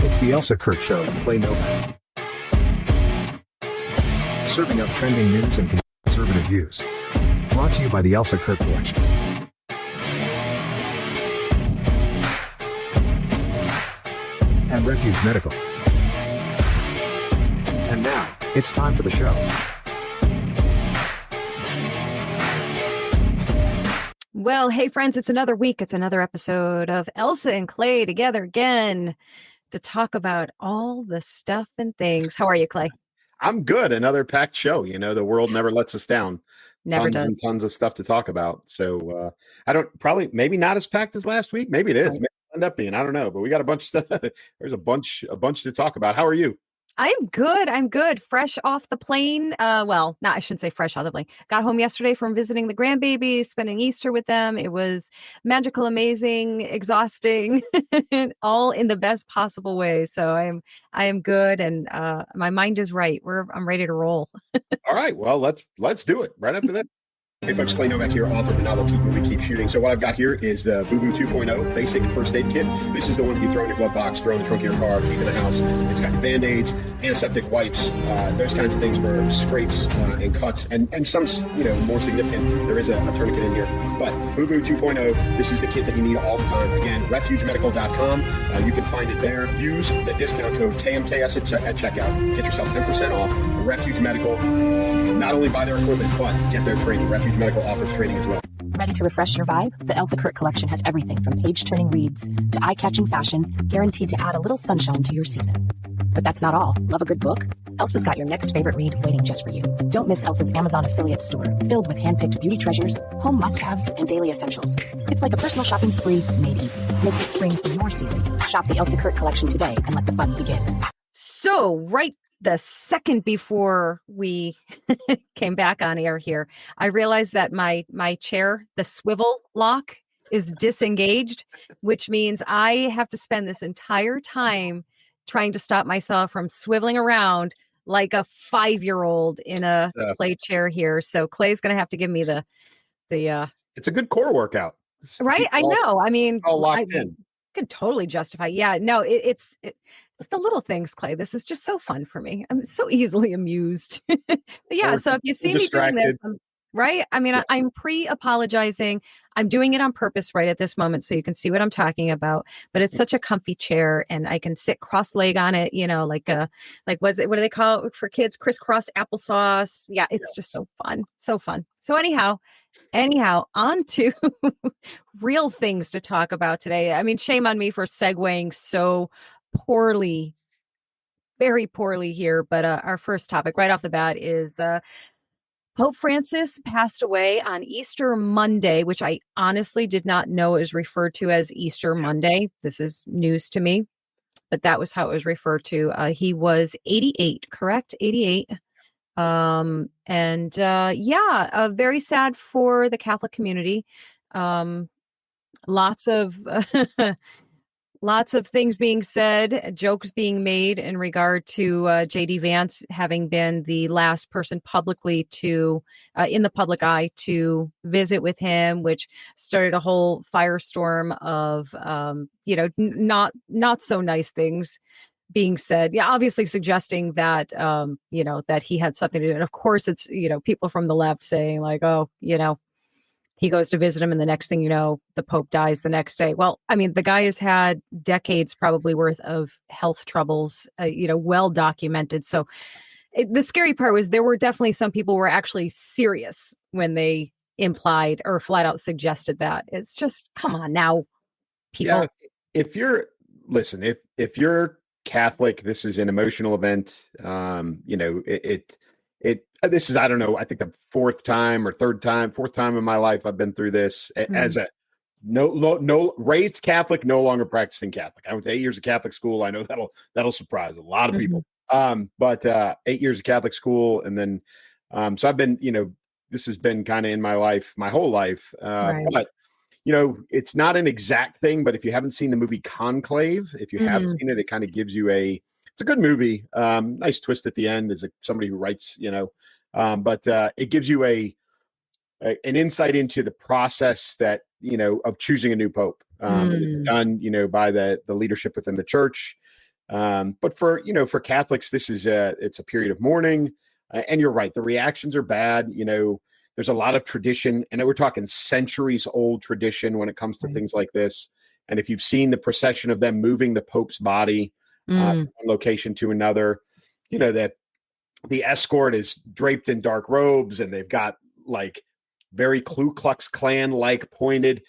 It's the Elsa Show with Clay Novak. Serving up trending news and conservative views. Brought to you by the Elsa Collection. And Refuge Medical. And now, it's time for the show. Well, hey friends, it's another week. It's another episode of Elsa and Clay together again to talk about all the stuff and things. How are you, Clay? I'm good. Another packed show. You know, the world never lets us down. Never tons does. and tons of stuff to talk about. So maybe not as packed as last week. Maybe it is. Right. Maybe it'll end up being. I don't know. But we got a bunch of stuff. There's a bunch to talk about. How are you? I'm good. Fresh off the plane. I shouldn't say fresh off the plane. Got home yesterday from visiting the grandbabies, spending Easter with them. It was magical, amazing, exhausting, all in the best possible way. So I am good, and my mind is right. I'm ready to roll. All right. Well, let's do it right after that. Hey folks, Clay Novak here, author of the novel Keep Moving, Keep Shooting. So what I've got here is the Boo Boo 2.0 basic first aid kit. This is the one that you throw in your glove box, throw in the trunk of your car, keep in the house. It's got your Band-Aids, antiseptic wipes, those kinds of things for scrapes and cuts, and some, more significant. There is a tourniquet in here. But Boo Boo 2.0, this is the kit that you need all the time. Again, refugemedical.com. You can find it there. Use the discount code KMKS at checkout. Get yourself 10% off. Refuge Medical. Not only buy their equipment, but get their training. Refuge Medical offers training as well. Ready to refresh your vibe? The Elsa collection has everything from page-turning reads to eye-catching fashion, guaranteed to add a little sunshine to your season. But that's not all. Love a good book? Elsa's got your next favorite read waiting just for you. Don't miss Elsa's Amazon affiliate store, filled with hand-picked beauty treasures, home must-haves, and daily essentials. It's like a personal shopping spree made easy. Make this spring your season. Shop the Elsa collection today and let the fun begin. So right the second before we came back on air here, I realized that my chair, the swivel lock, is disengaged, which means I have to spend this entire time trying to stop myself from swiveling around like a 5-year-old in a play chair here. So Clay's going to have to give me the It's a good core workout. Right. I know. I mean, all locked in. Can totally justify. Yeah, no, it's the little things, Clay. This is just so fun for me. I'm so easily amused. But yeah, so if you see me doing this, right? I mean, yeah. I'm pre-apologizing. I'm doing it on purpose right at this moment so you can see what I'm talking about. But it's such a comfy chair, and I can sit cross-leg on it, like what do they call it for kids? Crisscross applesauce. Yeah, it's just so fun. So fun. So anyhow, on to real things to talk about today. I mean, shame on me for segueing so poorly, very poorly here. But our first topic right off the bat is Pope Francis passed away on Easter Monday, which I honestly did not know is referred to as Easter Monday. This is news to me, but that was how it was referred to. He was 88, correct? 88. Very sad for the Catholic community. Lots of things being said, jokes being made in regard to JD Vance having been the last person publicly to, in the public eye, to visit with him, which started a whole firestorm of, not so nice things being said. Yeah, obviously suggesting that, that he had something to do. And of course, it's, people from the left saying like, oh, he goes to visit him, and the next thing you know, the Pope dies the next day. Well, I mean, the guy has had decades probably worth of health troubles, well documented. So the scary part was there were definitely some people who were actually serious when they implied or flat out suggested that. It's just, come on now, people. Yeah, if you're Catholic, this is an emotional event. This is, I don't know, I think the fourth time in my life I've been through this as a no raised Catholic, no longer practicing Catholic. I went to 8 years of Catholic school. I know that'll surprise a lot of people. But 8 years of Catholic school, and then so I've been, this has been kind of in my life, my whole life. Right. But it's not an exact thing, but if you haven't seen the movie Conclave, if you have seen it, it kind of gives you it's a good movie. Nice twist at the end as somebody who writes, but it gives you an insight into the process that, of choosing a new pope. It's done, by the leadership within the church. But for Catholics, this is it's a period of mourning. And you're right. The reactions are bad. There's a lot of tradition, and we're talking centuries old tradition when it comes to things like this. And if you've seen the procession of them moving the Pope's body from one location to another, that the escort is draped in dark robes, and they've got like very Ku Klux Klan like pointed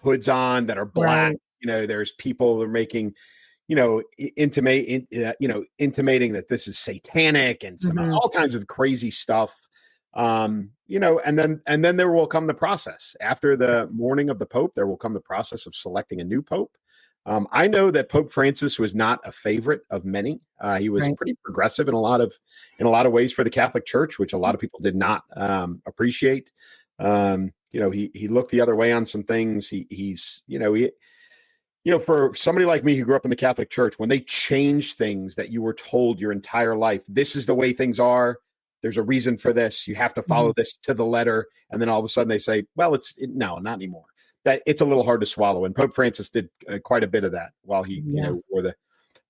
hoods on that are black. Right. There's people that are making, intimating that this is satanic and all kinds of crazy stuff. And then there will come the process after the mourning of the Pope. There will come the process of selecting a new Pope. I know that Pope Francis was not a favorite of many. He was pretty progressive in a lot of ways for the Catholic Church, which a lot of people did not appreciate. He looked the other way on some things. He's for somebody like me who grew up in the Catholic Church, when they change things that you were told your entire life, this is the way things are. There's a reason for this. You have to follow this to the letter. And then all of a sudden they say, well, no, not anymore. That it's a little hard to swallow. And Pope Francis did quite a bit of that while he,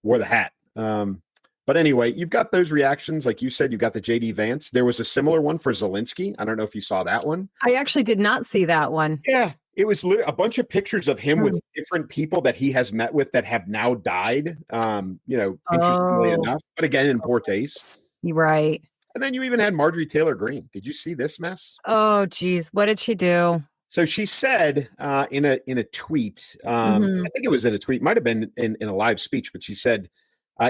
wore the hat. But anyway, you've got those reactions. Like you said, you've got the JD Vance. There was a similar one for Zelensky. I don't know if you saw that one. I actually did not see that one. Yeah. It was a bunch of pictures of him with different people that he has met with that have now died, interestingly enough, but again, in poor taste. Right. And then you even had Marjorie Taylor Greene. Did you see this mess? Oh, geez. What did she do? So she said in a tweet, I think it was in a tweet, might have been in a live speech, but she said,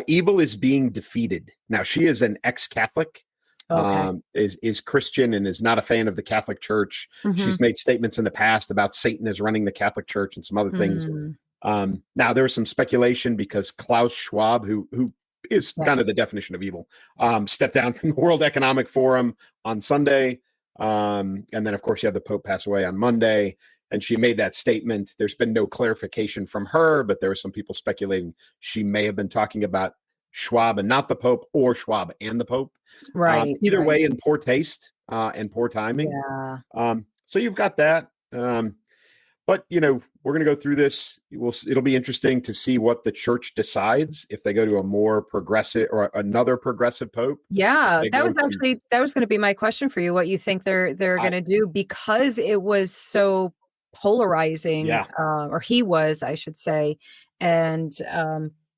evil is being defeated. Now, she is an ex-Catholic, is Christian, and is not a fan of the Catholic Church. She's made statements in the past about Satan is running the Catholic Church and some other things. Now, there was some speculation because Klaus Schwab, who is kind of the definition of evil, stepped down from the World Economic Forum on Sunday. And then, of course, you have the Pope pass away on Monday, and she made that statement. There's been no clarification from her, but there were some people speculating she may have been talking about Schwab and not the Pope, or Schwab and the Pope. Right. Either way, in poor taste and poor timing. Yeah. So you've got that. But, we're going to go through this. It'll be interesting to see what the church decides if they go to a more progressive or another progressive pope. Yeah, that was going to be my question for you. What you think they're going to do, because it was so polarizing, or he was, I should say, and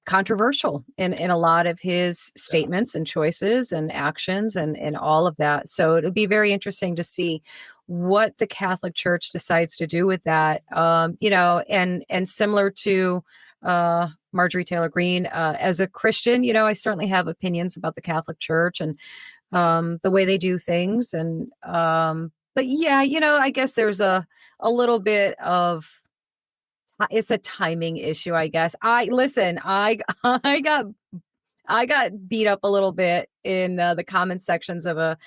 controversial in a lot of his statements and choices and actions and all of that. So it'll be very interesting to see what the Catholic Church decides to do with that, and similar to Marjorie Taylor Greene, as a Christian, I certainly have opinions about the Catholic Church and the way they do things. And but yeah, I guess there's a little bit of, it's a timing issue, I guess. I got beat up a little bit in the comment sections of a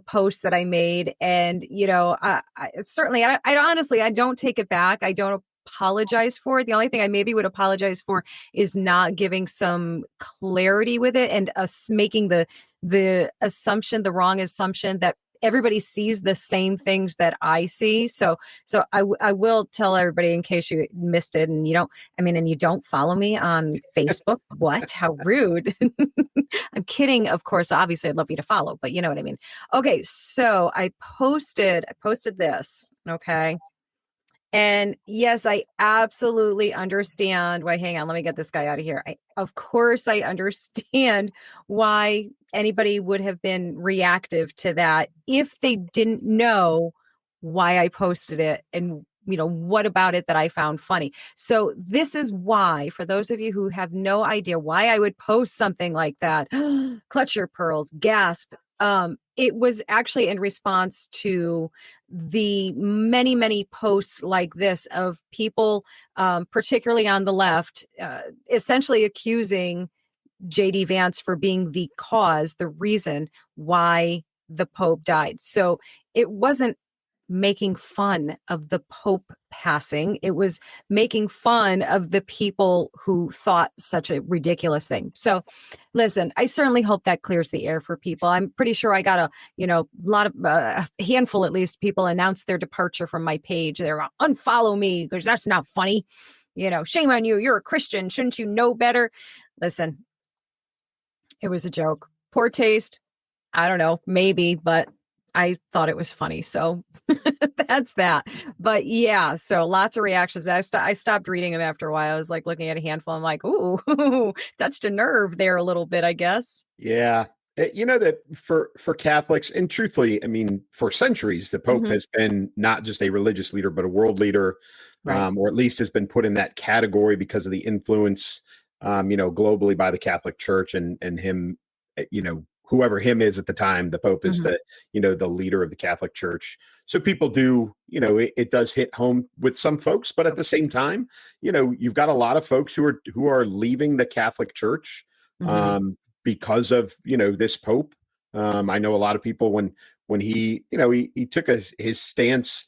post that I made, and I certainly, I honestly, I don't take it back. I don't apologize for it. The only thing I maybe would apologize for is not giving some clarity with it and us making the wrong assumption that everybody sees the same things that I see. So I will tell everybody, in case you missed it and you don't follow me on Facebook. What? How rude. I'm kidding. Of course, obviously I'd love you to follow, but you know what I mean? Okay. So I posted this. Okay. And yes, I absolutely understand why. Hang on, let me get this guy out of here. Of course, I understand why anybody would have been reactive to that if they didn't know why I posted it and what about it that I found funny. So this is why, for those of you who have no idea why I would post something like that, clutch your pearls, gasp. It was actually in response to the many, many posts like this of people, particularly on the left, essentially accusing JD Vance for being the reason why the Pope died. So it wasn't making fun of the Pope passing. It was making fun of the people who thought such a ridiculous thing. So listen, I certainly hope that clears the air for people. I'm pretty sure I got a lot of a handful, at least, people announced their departure from my page. They're unfollow me because that's not funny. Shame on you. You're a Christian. Shouldn't you know better? Listen, it was a joke. Poor taste. I don't know, maybe, but I thought it was funny. So that's that. But yeah, so lots of reactions. I stopped reading them after a while. I was like looking at a handful. I'm like, ooh, touched a nerve there a little bit, I guess. Yeah. You know that for Catholics, and truthfully, I mean, for centuries, the Pope has been not just a religious leader, but a world leader, Right. or at least has been put in that category because of the influence, globally by the Catholic Church and him, whoever him is at the time. The Pope is the leader of the Catholic Church. So people do, it does hit home with some folks, but at the same time, you've got a lot of folks who are leaving the Catholic Church. Because of this Pope. I know a lot of people when he he took his stance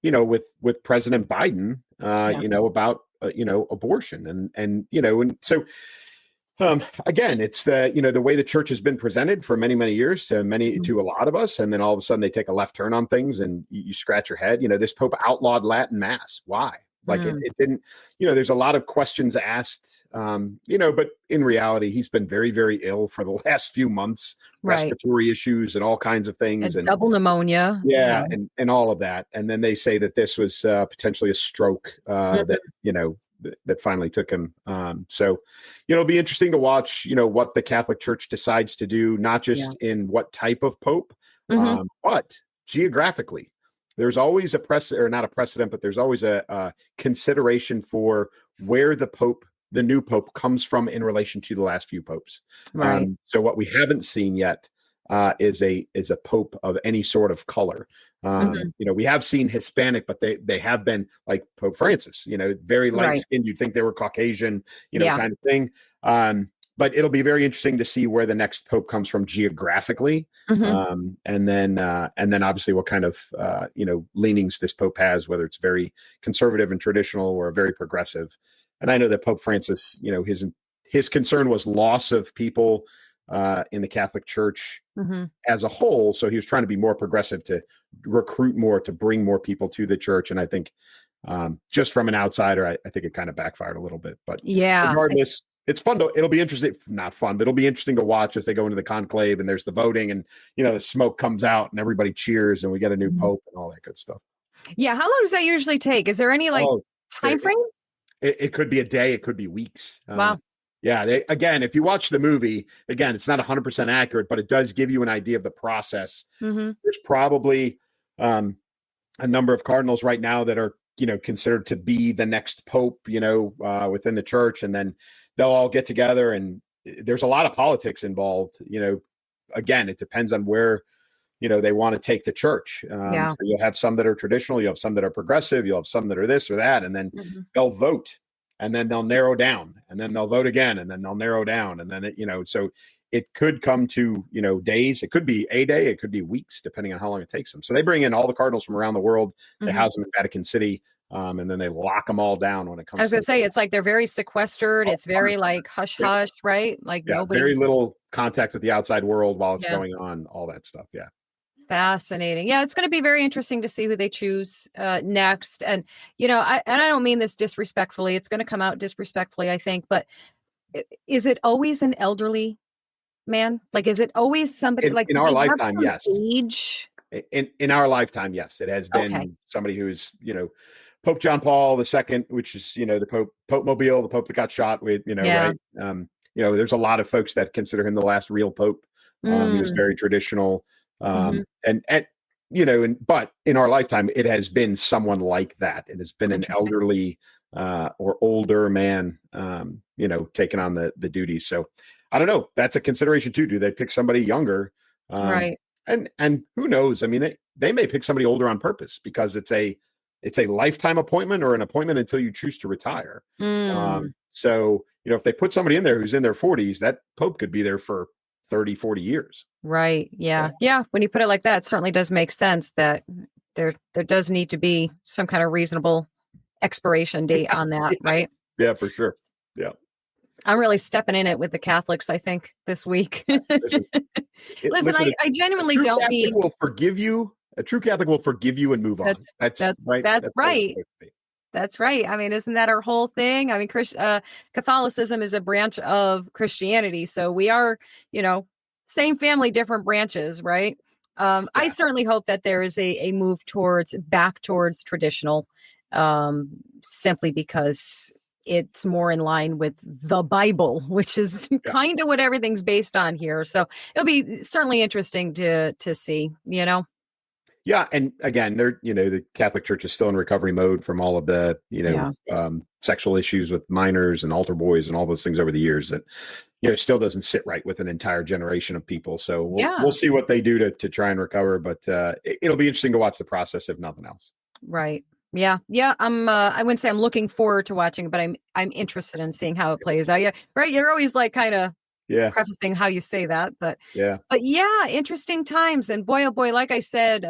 with President Biden about abortion and so again, it's the way the church has been presented for many years to a lot of us, and then all of a sudden they take a left turn on things and you scratch your head. This Pope outlawed Latin Mass. Why? Like it didn't, there's a lot of questions asked, but in reality, he's been very ill for the last few months, respiratory issues and all kinds of things. And double pneumonia. Yeah. And all of that. And then they say that this was potentially a stroke that finally took him. So, it'll be interesting to watch, what the Catholic Church decides to do, not just in what type of Pope, but geographically. There's always not a precedent, but there's always a consideration for where the new Pope comes from in relation to the last few popes. Right. So what we haven't seen yet is a Pope of any sort of color. We have seen Hispanic, but they have been like Pope Francis, very light skinned. You'd think they were Caucasian, kind of thing. But it'll be very interesting to see where the next Pope comes from geographically, and then obviously what kind of leanings this Pope has, whether it's very conservative and traditional or very progressive. And I know that Pope Francis, his concern was loss of people in the Catholic Church as a whole. So he was trying to be more progressive, to recruit more, to bring more people to the church. And I think just from an outsider, I think it kind of backfired a little bit. But regardless. It's fun it'll be interesting, not fun, but it'll be interesting to watch as they go into the conclave and there's the voting and, the smoke comes out and everybody cheers and we get a new Pope and all that good stuff. Yeah. How long does that usually take? Is there any time frame? It could be a day. It could be weeks. Wow. Yeah. If you watch the movie, again, it's not 100% accurate, but it does give you an idea of the process. There's probably a number of cardinals right now that are, considered to be the next Pope, within the church. And then they'll all get together and there's a lot of politics involved. Again, it depends on where, they want to take the church. So you'll have some that are traditional, you'll have some that are progressive, you'll have some that are this or that, and then they'll vote and then they'll narrow down and then they'll vote again and then they'll narrow down. And then, so it could come to, days. It could be a day, it could be weeks, depending on how long it takes them. So they bring in all the cardinals from around the world, they house them in Vatican City. And then they lock them all down when it comes. I was going to say, it's like they're very sequestered. It's very like hush hush, right? Like very little contact with the outside world while it's going on, all that stuff. Yeah. Fascinating. Yeah, it's going to be very interesting to see who they choose next. And, I don't mean this disrespectfully. It's going to come out disrespectfully, I think. But is it always an elderly man? Like, is it always somebody in our lifetime? Yes. Age? In our lifetime, yes. It has been somebody who's, Pope John Paul II, which is, the Pope Mobile, the Pope that got shot with, right. There's a lot of folks that consider him the last real Pope. He was very traditional. But in our lifetime, it has been someone like that. It has been an elderly or older man, taking on the duties. So I don't know. That's a consideration too. Do they pick somebody younger? Right. And who knows? I mean, they may pick somebody older on purpose because it's a lifetime appointment or an appointment until you choose to retire. So, if they put somebody in there who's in their 40s, that Pope could be there for 30, 40 years. Right. Yeah. When you put it like that, it certainly does make sense that there does need to be some kind of reasonable expiration date on that, right? Yeah, for sure. Yeah. I'm really stepping in it with the Catholics, I think, this week. Listen, I genuinely don't need. Will forgive you. A true Catholic will forgive you and move on. That's right. That's right. I mean, isn't that our whole thing? I mean, Catholicism is a branch of Christianity. So we are, same family, different branches, right? I certainly hope that there is a move back towards traditional, simply because it's more in line with the Bible, which is kind of what everything's based on here. So it'll be certainly interesting to see, Yeah, and again, the Catholic Church is still in recovery mode from all of the, sexual issues with minors and altar boys and all those things over the years that, still doesn't sit right with an entire generation of people. So we'll see what they do to try and recover, but it'll be interesting to watch the process, if nothing else. Right. Yeah. Yeah. I wouldn't say I'm looking forward to watching, but I'm interested in seeing how it plays out. Yeah. Right. You're always like kind of prefacing how you say that, but yeah, interesting times. And boy, oh boy, like I said,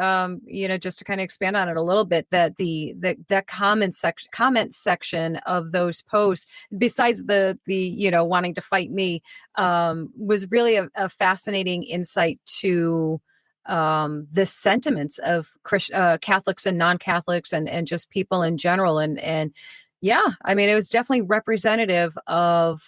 just to kind of expand on it a little bit, that that comment section of those posts, besides the wanting to fight me, was really a fascinating insight to the sentiments of Catholics and non-Catholics and just people in general. And yeah, I mean, it was definitely representative of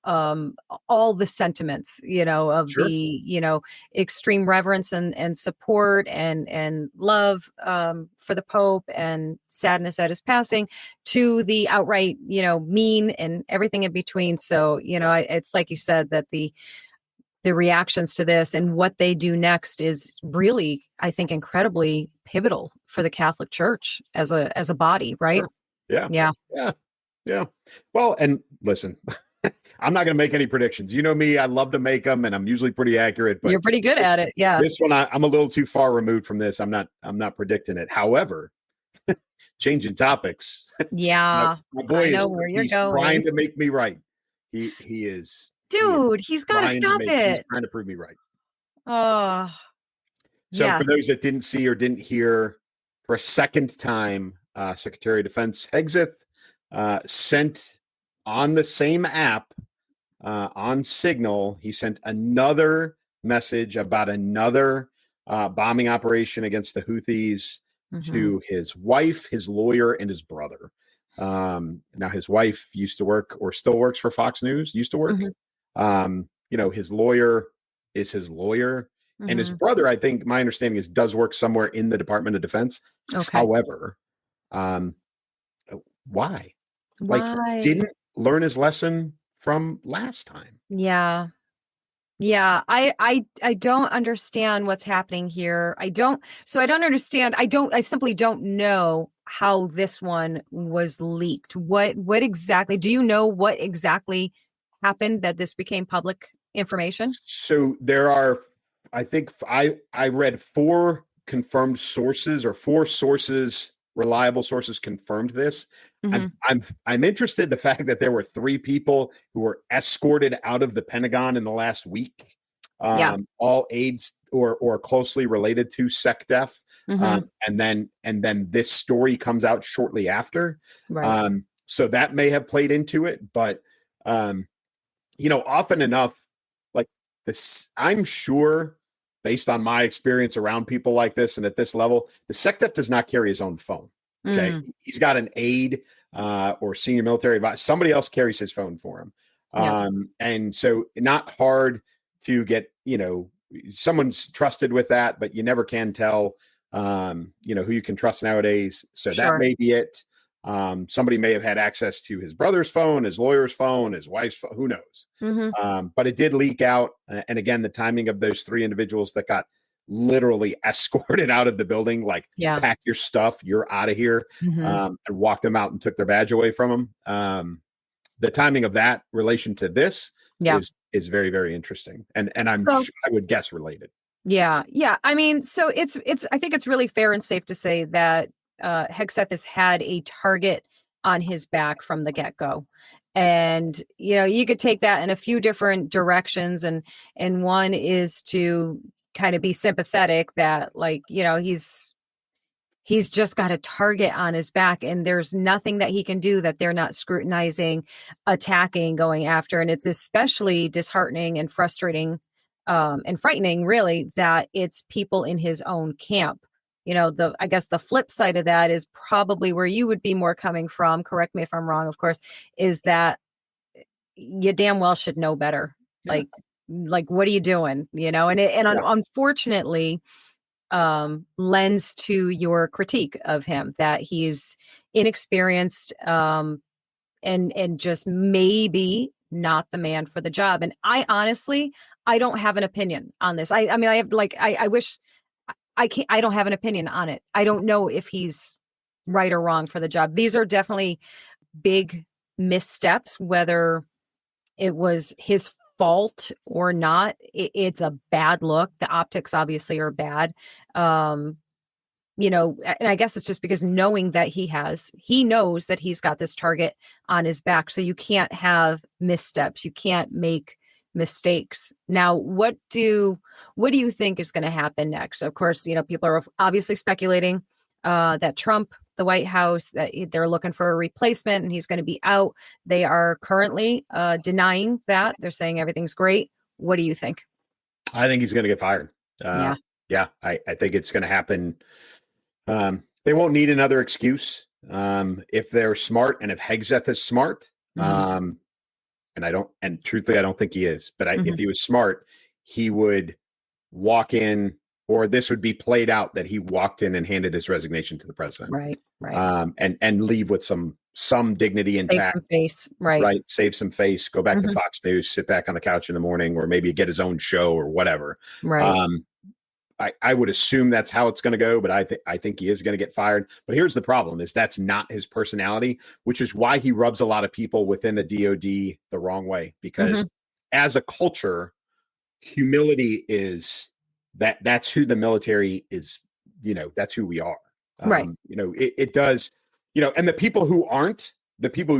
all the sentiments, of the, extreme reverence and support and love for the Pope and sadness at his passing, to the outright, mean and everything in between. So, it's like you said, that the reactions to this and what they do next is really, I think, incredibly pivotal for the Catholic Church as a body, right? Sure. Yeah. Well, and listen, I'm not going to make any predictions. You know me, I love to make them, and I'm usually pretty accurate. But you're pretty good at it. Yeah. This one, I'm a little too far removed from this. I'm not predicting it. However, changing topics. Yeah. My boy I know where you're going. Trying to make me right. He is. Dude, he's got to stop it. He's trying to prove me right. Oh. So for those that didn't see or didn't hear, for a second time, Secretary of Defense Hegseth sent on the same app, on Signal, he sent another message about another bombing operation against the Houthis to his wife, his lawyer, and his brother. Now, his wife used to work or still works for Fox News, used to work. His lawyer is his lawyer. And his brother, I think, my understanding is, does work somewhere in the Department of Defense. Okay. However, why? Like, didn't learn his lesson from last time. Yeah. I don't understand what's happening here. I don't understand. I simply don't know how this one was leaked. What exactly, do you know what exactly happened that this became public information? So there are, I think I read 4 confirmed sources, or 4 sources, reliable sources, confirmed this. I'm interested in the fact that there were 3 people who were escorted out of the Pentagon in the last week. All aides or closely related to SecDef. And then this story comes out shortly after. Right. So that may have played into it, but often enough, like this, I'm sure, based on my experience around people like this and at this level, the SecDef does not carry his own phone. Okay. He's got an aide or senior military advisor. Somebody else carries his phone for him. And so not hard to get, someone's trusted with that, but you never can tell, who you can trust nowadays. So that may be it. Somebody may have had access to his brother's phone, his lawyer's phone, his wife's phone, who knows? But it did leak out. And again, the timing of those 3 individuals that got literally escorted out of the building, like, pack your stuff, you're out of here, and walked them out and took their badge away from them. The timing of that relation to this is very, very interesting. And I would guess related. Yeah. I mean, so it's, I think it's really fair and safe to say that Hegseth has had a target on his back from the get-go. And, you could take that in a few different directions. And one is to kind of be sympathetic that, like, he's just got a target on his back, and there's nothing that he can do that they're not scrutinizing, attacking, going after. And it's especially disheartening and frustrating and frightening, really, that it's people in his own camp I guess the flip side of that is probably where you would be more coming from. Correct me if I'm wrong, of course, is that you damn well should know better. Yeah. Like, what are you doing? Unfortunately, lends to your critique of him that he's inexperienced, and just maybe not the man for the job. And I honestly, I don't have an opinion on this. I mean, I have I wish I can't, I don't have an opinion on it. I don't know if he's right or wrong for the job. These are definitely big missteps, whether it was his fault or not. It's a bad look. The optics obviously are bad. And I guess it's just because knowing that he knows that he's got this target on his back. So you can't have missteps. You can't make mistakes. Now, what do you think is going to happen next? Of course, people are obviously speculating that Trump, the White House, that they're looking for a replacement and he's going to be out. They are currently denying that. They're saying everything's great. What do you think? I think he's going to get fired. Yeah, I think it's going to happen. They won't need another excuse if they're smart and if Hegseth is smart. Mm-hmm. And truthfully, I don't think he is. But if he was smart, he would walk in, or this would be played out that he walked in and handed his resignation to the president. Right. And leave with some dignity intact. Save some face. Right. Save some face. Go back to Fox News. Sit back on the couch in the morning, or maybe get his own show or whatever. Right. I would assume that's how it's going to go, but I think he is going to get fired. But here's the problem: is that's not his personality, which is why he rubs a lot of people within the DoD the wrong way. Because as a culture, humility is that's who the military is. That's who we are. Right. It does. And the people who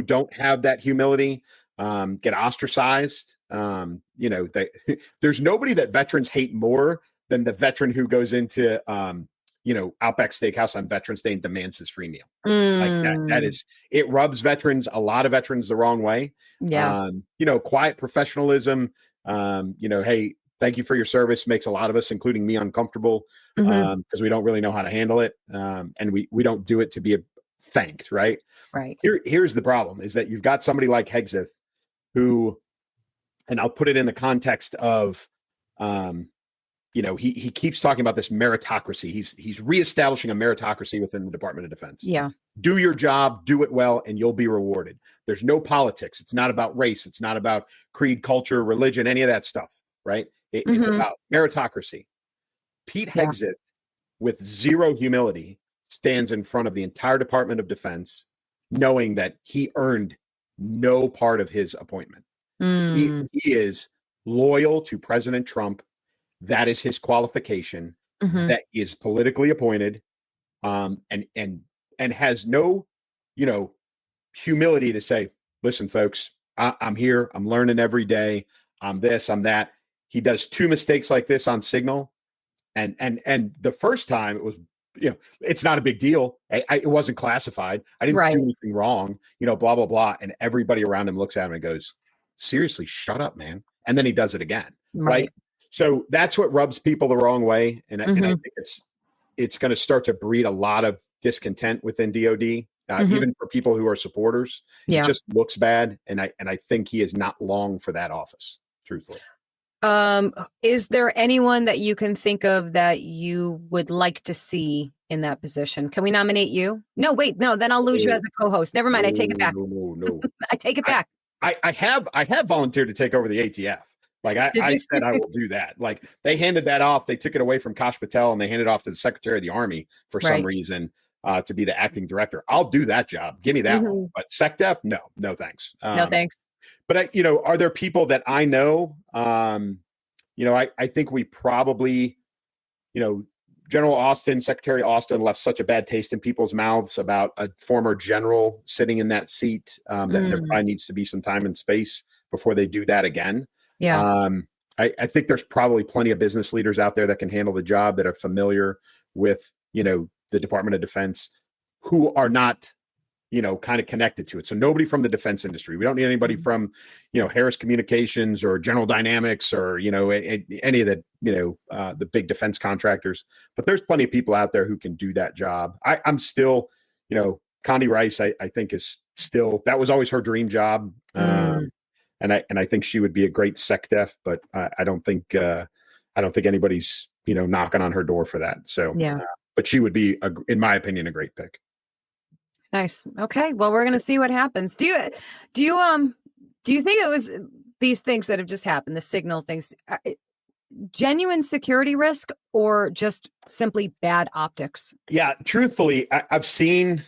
don't have that humility get ostracized. There's nobody that veterans hate more than the veteran who goes into, Outback Steakhouse on Veterans Day and demands his free meal. Like that is, it rubs a lot of veterans the wrong way. Yeah. Quiet professionalism, hey, thank you for your service makes a lot of us, including me, uncomfortable because we don't really know how to handle it. And we don't do it to be thanked. Right. Right. Here's the problem is that you've got somebody like Hegseth who, and I'll put it in the context of, he keeps talking about this meritocracy. He's reestablishing a meritocracy within the Department of Defense. Yeah. Do your job, do it well, and you'll be rewarded. There's no politics. It's not about race. It's not about creed, culture, religion, any of that stuff, right? It's about meritocracy. Pete Hegseth, with zero humility, stands in front of the entire Department of Defense, knowing that he earned no part of his appointment. He is loyal to President Trump. That is his qualification. That is politically appointed, and has no, humility to say, listen, folks, I'm here. I'm learning every day. I'm this, I'm that. He does two mistakes like this on Signal. And the first time it was, it's not a big deal. It wasn't classified. I didn't do anything wrong, blah, blah, blah. And everybody around him looks at him and goes, seriously, shut up, man. And then he does it again. Right. So that's what rubs people the wrong way. And I think it's going to start to breed a lot of discontent within DOD, even for people who are supporters. It just looks bad. And I think he is not long for that office, truthfully. Is there anyone that you can think of that you would like to see in that position? Can we nominate you? No, wait, no, then I'll lose you as a co-host. Never mind. I take it back. No. I take it back. I have volunteered to take over the ATF. Like I said, I will do that. Like they handed that off. They took it away from Kash Patel and they handed it off to the Secretary of the Army for some reason to be the acting director. I'll do that job. Give me that one. But SecDef, no thanks. No thanks. But are there people that I know? I think we probably, General Austin, Secretary Austin left such a bad taste in people's mouths about a former general sitting in that seat that there probably needs to be some time and space before they do that again. Yeah. I think there's probably plenty of business leaders out there that can handle the job, that are familiar with, the Department of Defense, who are not kind of connected to it. So nobody from the defense industry. We don't need anybody from, Harris Communications or General Dynamics or, any of the big defense contractors. But there's plenty of people out there who can do that job. I'm still, Condi Rice, I think is still, that was always her dream job. And I think she would be a great SecDef, but I don't think anybody's, knocking on her door for that. So, but she would be, in my opinion, a great pick. Nice. Okay. Well, we're going to see what happens. Do you think it was these things that have just happened, the signal things, genuine security risk or just simply bad optics? Yeah, truthfully, I've seen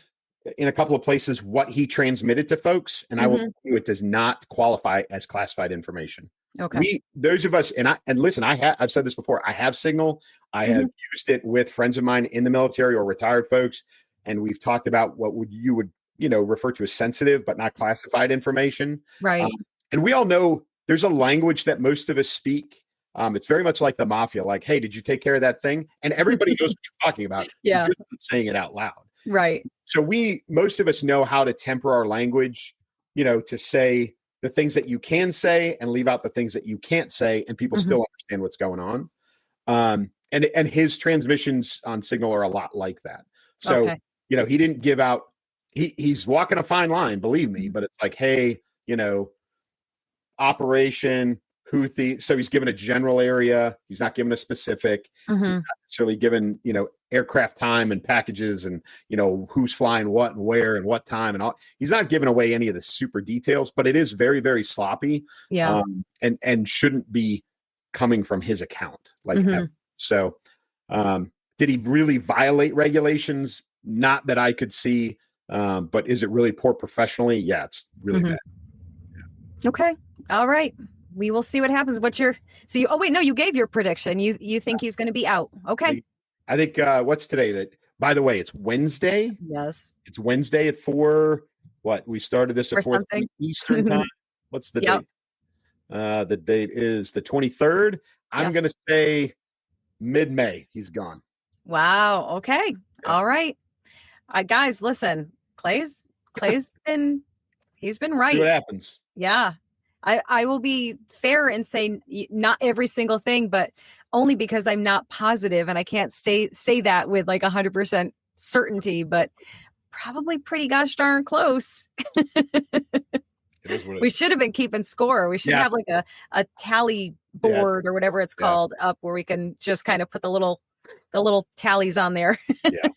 in a couple of places what he transmitted to folks, and I will tell you it does not qualify as classified information. Okay. Those of us, and listen, I've said this before. I have Signal. I have used it with friends of mine in the military or retired folks, and we've talked about what you would refer to as sensitive but not classified information. Right. And we all know there's a language that most of us speak. It's very much like the mafia. Like, hey, did you take care of that thing? And everybody knows what you're talking about. Yeah. You're just not saying it out loud. Right. So most of us know how to temper our language, to say the things that you can say and leave out the things that you can't say, and people still understand what's going on. And his transmissions on Signal are a lot like that. So, he didn't give out, he's walking a fine line, believe me, but it's like, hey, Operation Houthi. So he's given a general area. He's not given a specific, he's not necessarily given, aircraft time and packages and, who's flying what and where and what time and all. He's not giving away any of the super details, but it is very, very sloppy. Yeah. And shouldn't be coming from his account. So, did he really violate regulations? Not that I could see, but is it really poor professionally? Yeah, it's really bad. Yeah. Okay. All right. We will see what happens. You gave your prediction. You think he's going to be out. Okay. I think, what's today? By the way, it's Wednesday. Yes. It's Wednesday at 4. We started this at 4 Eastern time. What's the date? The date is the 23rd. I'm going to say mid-May. He's gone. Wow. Okay. Yeah. All right. Guys, listen, Clay's been right. See what happens. Yeah. I will be fair and say not every single thing, but only because I'm not positive and I can't say that with like 100% certainty, but probably pretty gosh darn close. We should have been keeping score. We should have like a tally board or whatever it's called up where we can just kind of put the little tallies on there. Yeah.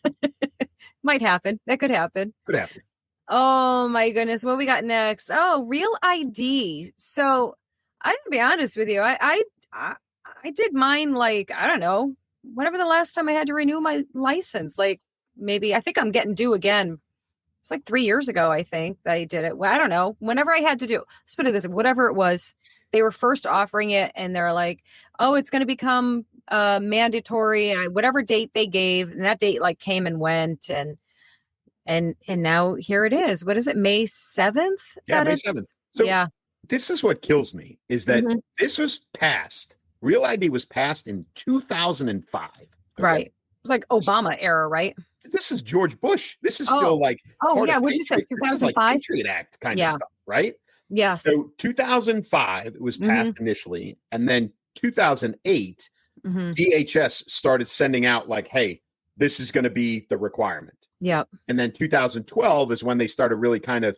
Might happen. That could happen. Could happen. Oh my goodness. What we got next? Oh, Real ID. So I'm gonna be honest with you. I did mine like, I don't know, whatever the last time I had to renew my license. Like maybe I think I'm getting due again. It's like 3 years ago, I think that I did it. Well, I don't know. Whenever I had to do, let's put it this way, whatever it was, they were first offering it and they're like, oh, it's going to become mandatory, and whatever date they gave, and that date like came and went, and now here it is. What is it? May 7th? Yeah, May 7th. So this is what kills me is that this was passed. Real ID was passed in 2005. Okay? Right. It's like Obama era, right? This is George Bush. This is still like what did you say? 2005 like Patriot Act kind of stuff, right? Yes. So 2005 it was passed initially, and then 2008 DHS started sending out like, hey, this is going to be the requirement. Yep. And then 2012 is when they started really kind of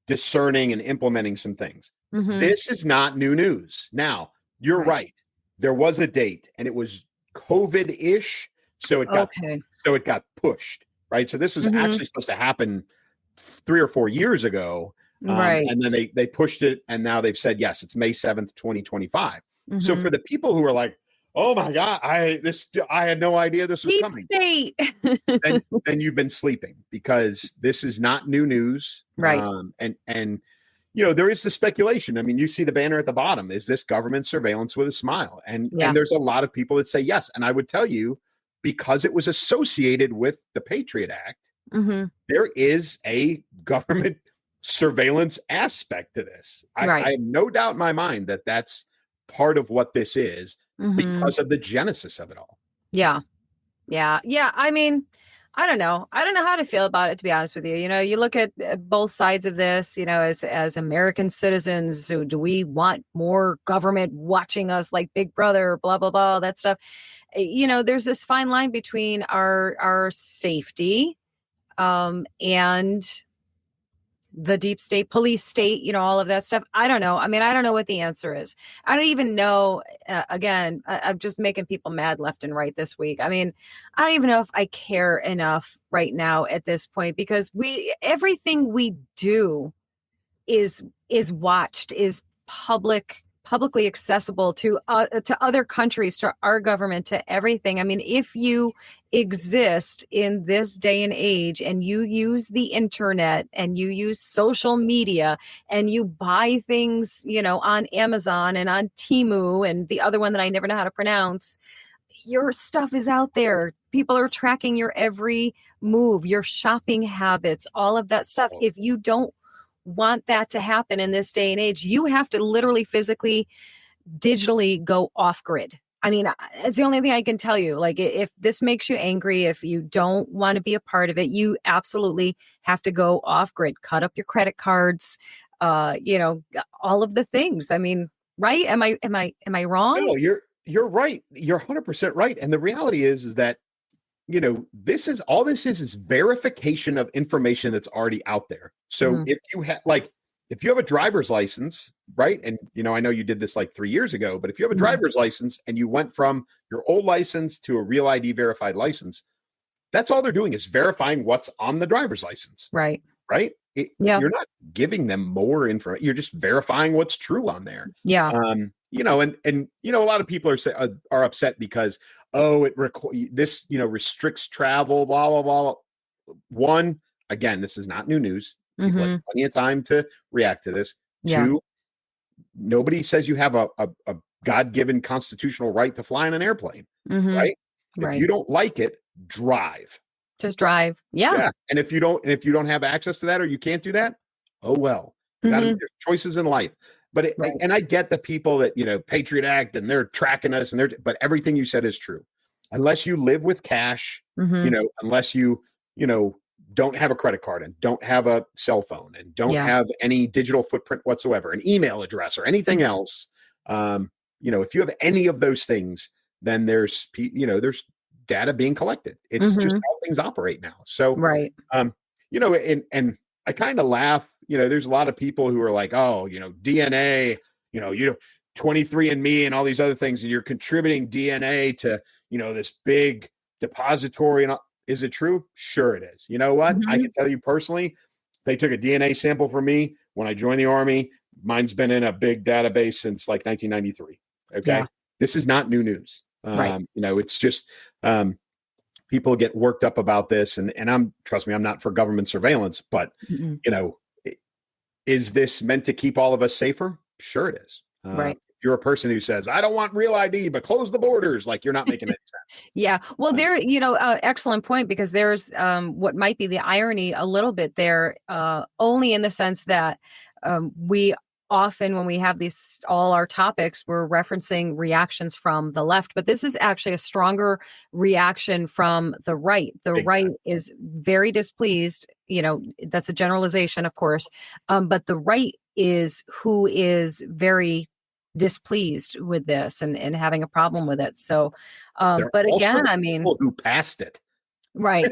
discerning and implementing some things. This is not new news. Now, you're right. There was a date and it was COVID-ish. So it got pushed, right? So this was actually supposed to happen 3 or 4 years ago. Right. And then they pushed it, and now they've said, yes, it's May 7th, 2025. So for the people who are like, oh my God, I had no idea this was coming. State. then you've been sleeping, because this is not new news. Right. And there is the speculation. I mean, you see the banner at the bottom. Is this government surveillance with a smile? And there's a lot of people that say yes. And I would tell you, because it was associated with the Patriot Act, there is a government surveillance aspect to this. I have no doubt in my mind that that's part of what this is because of the genesis of it all. Yeah. I mean, I don't know. I don't know how to feel about it, to be honest with you. You look at both sides of this, as American citizens, so do we want more government watching us like Big Brother, blah, blah, blah, that stuff. There's this fine line between our safety and the deep state, police state, all of that stuff. I don't know. I mean, I don't know what the answer is. I don't even know. Again, I'm just making people mad left and right this week. I mean, I don't even know if I care enough right now at this point, because everything we do is watched, is publicly accessible to other countries, to our government, to everything. I mean, if you exist in this day and age and you use the internet and you use social media and you buy things, on Amazon and on Temu and the other one that I never know how to pronounce, your stuff is out there. People are tracking your every move, your shopping habits, all of that stuff. If you don't want that to happen in this day and age, you have to literally, physically, digitally go off grid. I mean, it's the only thing I can tell you. Like, if this makes you angry, if you don't want to be a part of it, you absolutely have to go off grid, cut up your credit cards, all of the things. I mean, right? Am I wrong? No, you're right. You're 100% right. And the reality is that, this is verification of information that's already out there. So if you have a driver's license, right? And, I know you did this like 3 years ago, but if you have a driver's license and you went from your old license to a Real ID verified license, that's all they're doing is verifying what's on the driver's license. Right. Right. You're not giving them more information. You're just verifying what's true on there. Yeah. And a lot of people are upset because, this restricts travel, blah, blah, blah. One, again, this is not new news. People have plenty of time to react to this. Yeah. Two, nobody says you have a God-given constitutional right to fly in an airplane, right? If you don't like it, drive. Just drive. Yeah. And if you don't have access to that, or you can't do that, oh well. There's choices in life. But and I get the people that, Patriot Act and they're tracking us but everything you said is true. Unless you live with cash, unless you don't have a credit card and don't have a cell phone and don't have any digital footprint whatsoever, an email address or anything else, if you have any of those things, then there's data being collected. It's just how things operate now. So, and I kind of laugh, there's a lot of people who are like, oh, DNA, 23andMe and all these other things, and you're contributing DNA to, this big depository. And is it true? Sure it is. You know what? I can tell you personally, they took a DNA sample from me when I joined the Army. Mine's been in a big database since like 1993. Okay. Yeah. This is not new news. It's just people get worked up about this, and trust me, I'm not for government surveillance, but is this meant to keep all of us safer? Sure it is. If you're a person who says, I don't want real ID, but close the borders, like, you're not making any sense. Yeah. Well, excellent point, because there's what might be the irony a little bit there, only in the sense that we often, when we have all our topics, we're referencing reactions from the left, but this is actually a stronger reaction from the right. The right is very displeased. That's a generalization, of course. But the right is who is very displeased with this and having a problem with it. So, but again, I mean, people who passed it. Right.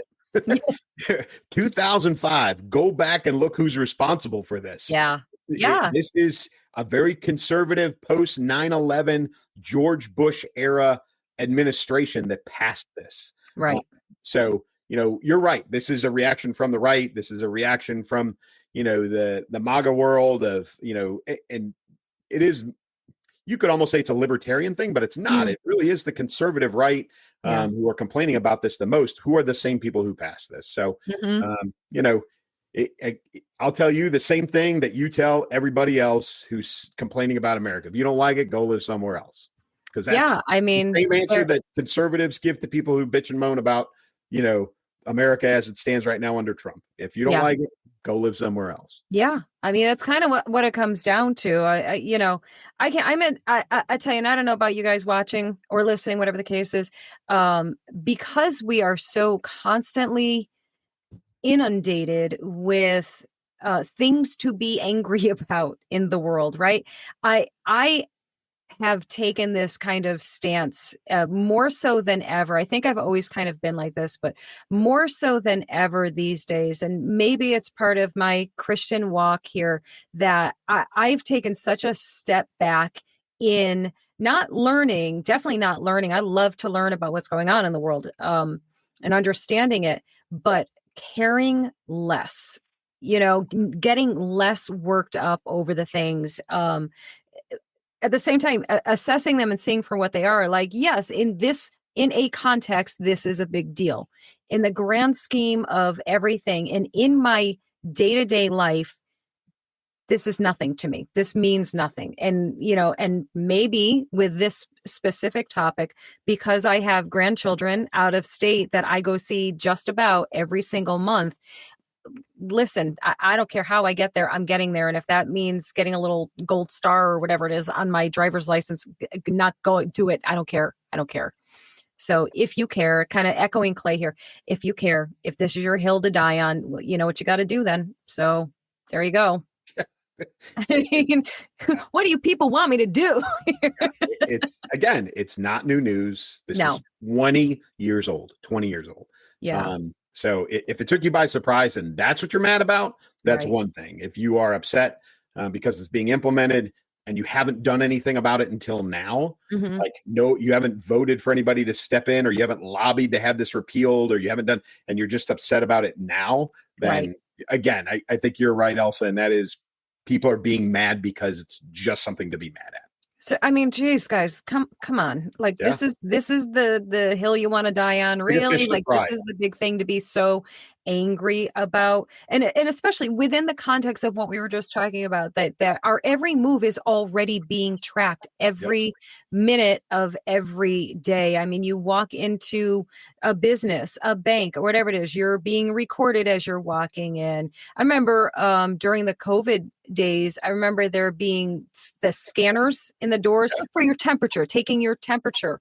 2005, go back and look who's responsible for this. Yeah. Yeah. This is a very conservative post 9/11 George Bush era administration that passed this. Right. So, you're right. This is a reaction from the right. This is a reaction from, the MAGA world of, and it is, you could almost say it's a libertarian thing, but it's not. It really is the conservative right who are complaining about this the most, who are the same people who passed this. So, I'll tell you the same thing that you tell everybody else who's complaining about America. If you don't like it, go live somewhere else. Because that's the same answer that conservatives give to people who bitch and moan about, America as it stands right now under Trump. If you don't like it, go live somewhere else. Yeah. I mean, that's kind of what it comes down to. I tell you, and I don't know about you guys watching or listening, whatever the case is, because we are so constantly inundated with things to be angry about in the world, right? I have taken this kind of stance more so than ever. I think I've always kind of been like this, but more so than ever these days. And maybe it's part of my Christian walk here that I've taken such a step back in not learning, definitely not learning. I love to learn about what's going on in the world and understanding it, but caring less, getting less worked up over the things. At the same time, assessing them and seeing for what they are. Like, yes, in a context, this is a big deal. In the grand scheme of everything and in my day-to-day life, this is nothing to me. This means nothing. And, and maybe with this specific topic, because I have grandchildren out of state that I go see just about every single month, listen, I don't care how I get there, I'm getting there. And if that means getting a little gold star or whatever it is on my driver's license, not going to it, I don't care. So if you care, kind of echoing Clay here, if you care, if this is your hill to die on, you know what you got to do then. So there you go. I mean, what do you people want me to do? It's not new news. This is 20 years old. Yeah. So if it took you by surprise and that's what you're mad about, that's one thing. If you are upset because it's being implemented and you haven't done anything about it until now, you haven't voted for anybody to step in, or you haven't lobbied to have this repealed, or you haven't done, and you're just upset about it now, then again, I think you're right, Elsa, and that is people are being mad because it's just something to be mad at. So, I mean, geez, guys, come on. Like, this is the hill you want to die on, really? Like, this is the big thing to be so angry about. And especially within the context of what we were just talking about, that our every move is already being tracked every minute of every day. I mean, you walk into a business, a bank, or whatever it is, you're being recorded as you're walking in. I remember during the COVID days, I remember there being the scanners in the doors for your temperature, taking your temperature.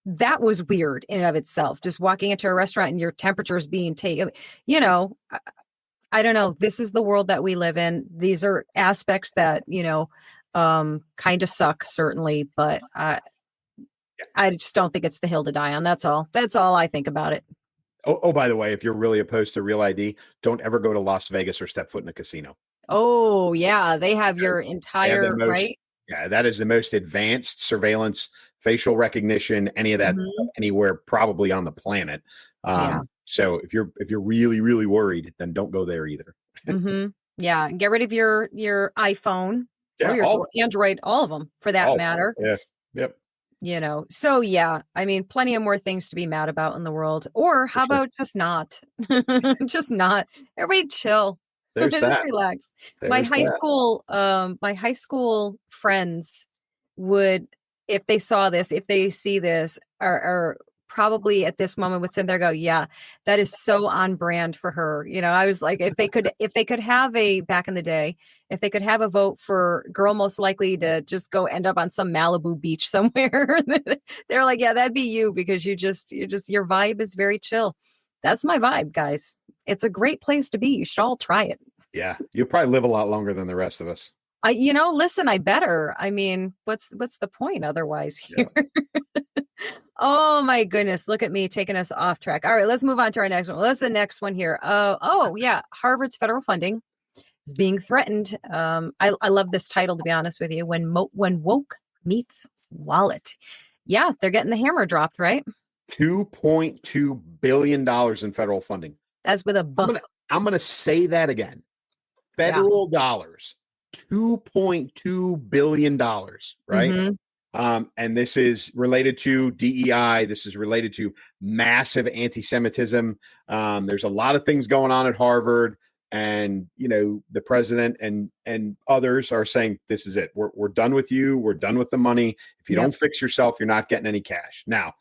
That was weird in and of itself, just walking into a restaurant and your temperature is being taken. I don't know. This is the world that we live in. These are aspects that kind of suck, certainly, but I just don't think it's the hill to die on. That's all I think about it. Oh, by the way, if you're really opposed to Real ID, don't ever go to Las Vegas or step foot in a casino. Oh, yeah. They have your entire, right? Yeah, that is the most advanced surveillance, facial recognition, any of that anywhere probably on the planet. So if you're really, really worried, then don't go there either. Yeah. Get rid of your iPhone or your Android, all of them for that matter. Yeah. Yep. So I mean, plenty of more things to be mad about in the world. Or how about just not? Just not. Everybody chill. There's that. Relax. My high school friends would, if they saw this, if they see this, are probably at this moment would sit there and go, yeah, that is so on brand for her. I was like, if they could have back in the day, if they could have a vote for girl most likely to just go end up on some Malibu beach somewhere, they're like, yeah, that'd be you, because your vibe is very chill. That's my vibe, guys. It's a great place to be. You should all try it. Yeah. You'll probably live a lot longer than the rest of us. Listen, I better. I mean, what's the point otherwise here? Yeah. Oh my goodness. Look at me taking us off track. All right, let's move on to our next one. What's the next one here? Harvard's federal funding is being threatened. I love this title, to be honest with you. When woke meets wallet. Yeah, they're getting the hammer dropped, right? $2.2 billion in federal funding. That's with a buck. I'm going to say that again. Federal dollars. $2.2 billion, right? And this is related to DEI. This is related to massive anti-Semitism. There's a lot of things going on at Harvard, and the president and others are saying, this is it. We're done with you. We're done with the money. If you don't fix yourself, you're not getting any cash. Now,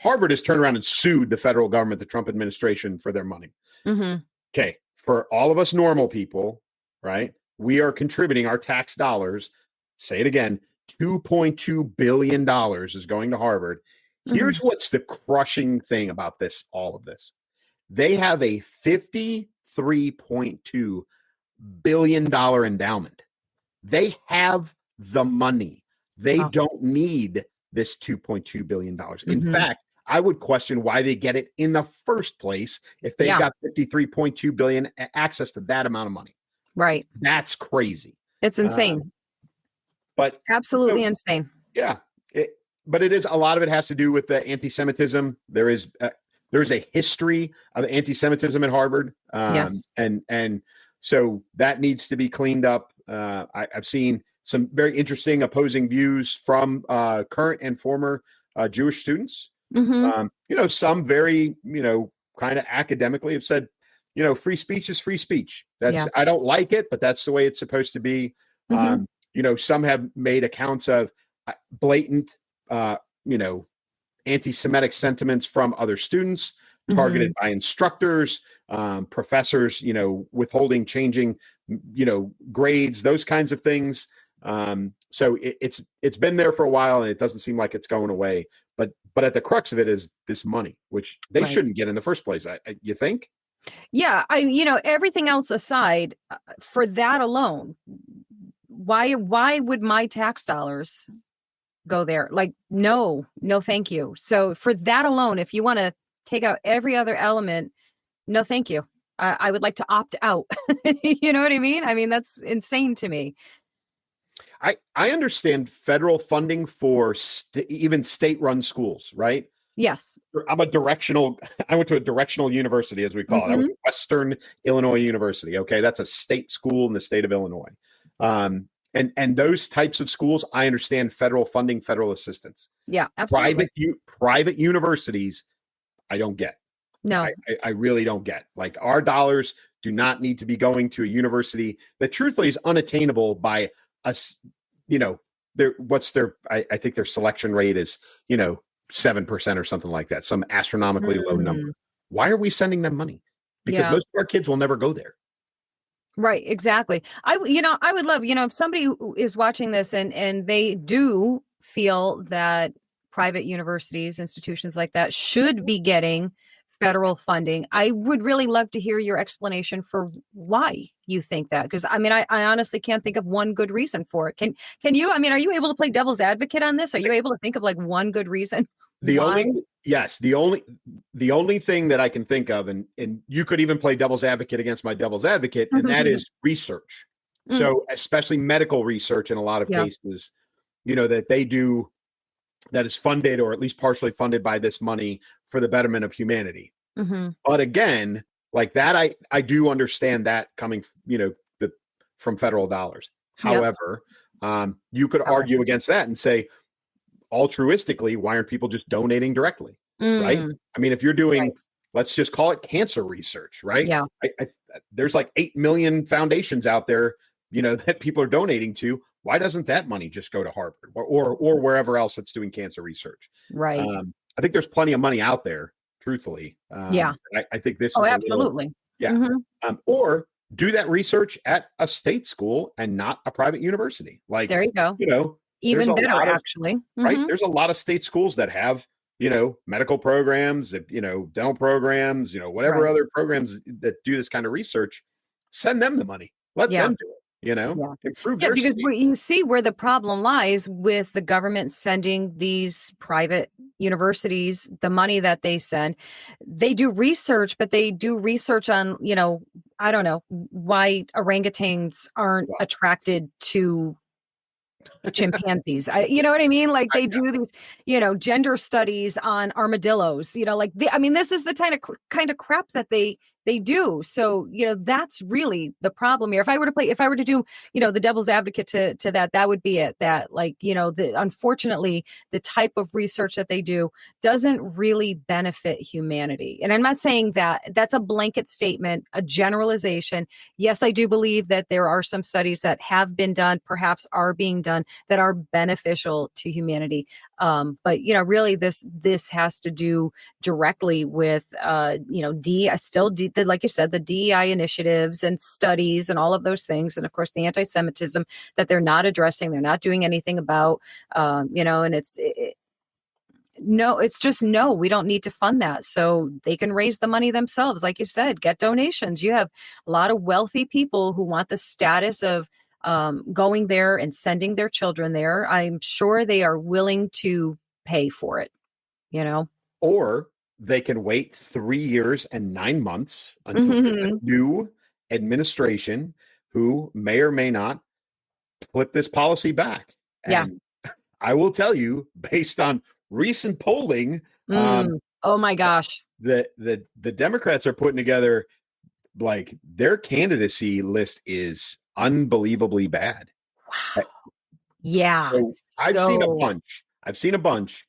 Harvard has turned around and sued the federal government, the Trump administration, for their money. Mm-hmm. Okay. For all of us normal people, right? We are contributing our tax dollars. Say it again. $2.2 billion is going to Harvard. Here's what's the crushing thing about this, all of this. They have a $53.2 billion endowment. They have the money. They don't need this $2.2 billion. In fact, I would question why they get it in the first place if they got $53.2 billion access to that amount of money. Right. That's crazy. It's insane. But absolutely insane. Yeah. But it is, a lot of it has to do with the anti-Semitism. There's a history of anti-Semitism at Harvard. Yes. And so that needs to be cleaned up. I've seen some very interesting opposing views from current and former Jewish students. Some very, kind of academically have said, free speech is free speech. I don't like it, but that's the way it's supposed to be. Some have made accounts of blatant, anti-Semitic sentiments from other students, targeted by instructors, professors, withholding, changing, grades, those kinds of things. So it's been there for a while, and it doesn't seem like it's going away. But at the crux of it is this money, which they shouldn't get in the first place. You think? Yeah, everything else aside, for that alone, why would my tax dollars go there? Like, no, thank you. So for that alone, if you want to take out every other element, no, thank you. I would like to opt out. You know what I mean? I mean, that's insane to me. I understand federal funding for even state-run schools, right? Yes. I went to a directional university, as we call it. I went to Western Illinois University. Okay. That's a state school in the state of Illinois. And those types of schools, I understand federal funding, federal assistance. Yeah, absolutely. Private universities, I don't get. No, I really don't get. Like, our dollars do not need to be going to a university that truthfully is unattainable by us. I think their selection rate is, 7% or something like that, some astronomically low number. Why are we sending them money? Because most of our kids will never go there. Right, exactly. I would love, if somebody is watching this and they do feel that private universities, institutions like that should be getting federal funding, I would really love to hear your explanation for why you think that. Because I honestly can't think of one good reason for it. Can you? Are you able to play devil's advocate on this? Are you able to think of like one good reason? The only thing that I can think of, and you could even play devil's advocate against my devil's advocate, and that is research. So especially medical research in a lot of cases, that they do, that is funded or at least partially funded by this money for the betterment of humanity. But again, like that, I do understand that coming, from federal dollars. However, you could argue against that and say, altruistically, why aren't people just donating directly? Right? If you're doing, let's just call it cancer research, right? Yeah. There's like 8 million foundations out there, that people are donating to. Why doesn't that money just go to Harvard or wherever else that's doing cancer research? Right. I think there's plenty of money out there, truthfully. I think this is absolutely. Or do that research at a state school and not a private university. Like, there you go. Even better, actually. Right. There's a lot of state schools that have, medical programs, dental programs, whatever other programs that do this kind of research. Send them the money. Let them do it. Improve their because state. you see where the problem lies with the government sending these private universities the money that they send. They do research, but they do research on, I don't know why orangutans aren't attracted to chimpanzees. You know what I mean? Like, they do these, gender studies on armadillos, this is the kind of crap that they They do. So, that's really the problem here. If I were to do, the devil's advocate to that would be it. That unfortunately, the type of research that they do doesn't really benefit humanity. And I'm not saying that that's a blanket statement, a generalization. Yes, I do believe that there are some studies that have been done, perhaps are being done, that are beneficial to humanity. But really this has to do directly with, like you said, the DEI initiatives and studies and all of those things. And of course, the anti-Semitism that they're not addressing, they're not doing anything about, and it's just, no, we don't need to fund that. So they can raise the money themselves. Like you said, get donations. You have a lot of wealthy people who want the status of going there and sending their children there. I'm sure they are willing to pay for it, Or they can wait 3 years and 9 months until the new administration, who may or may not flip this policy back. And I will tell you, based on recent polling, oh my gosh, the Democrats are putting together, like, their candidacy list is unbelievably bad. Wow. Yeah. So I've seen a bunch.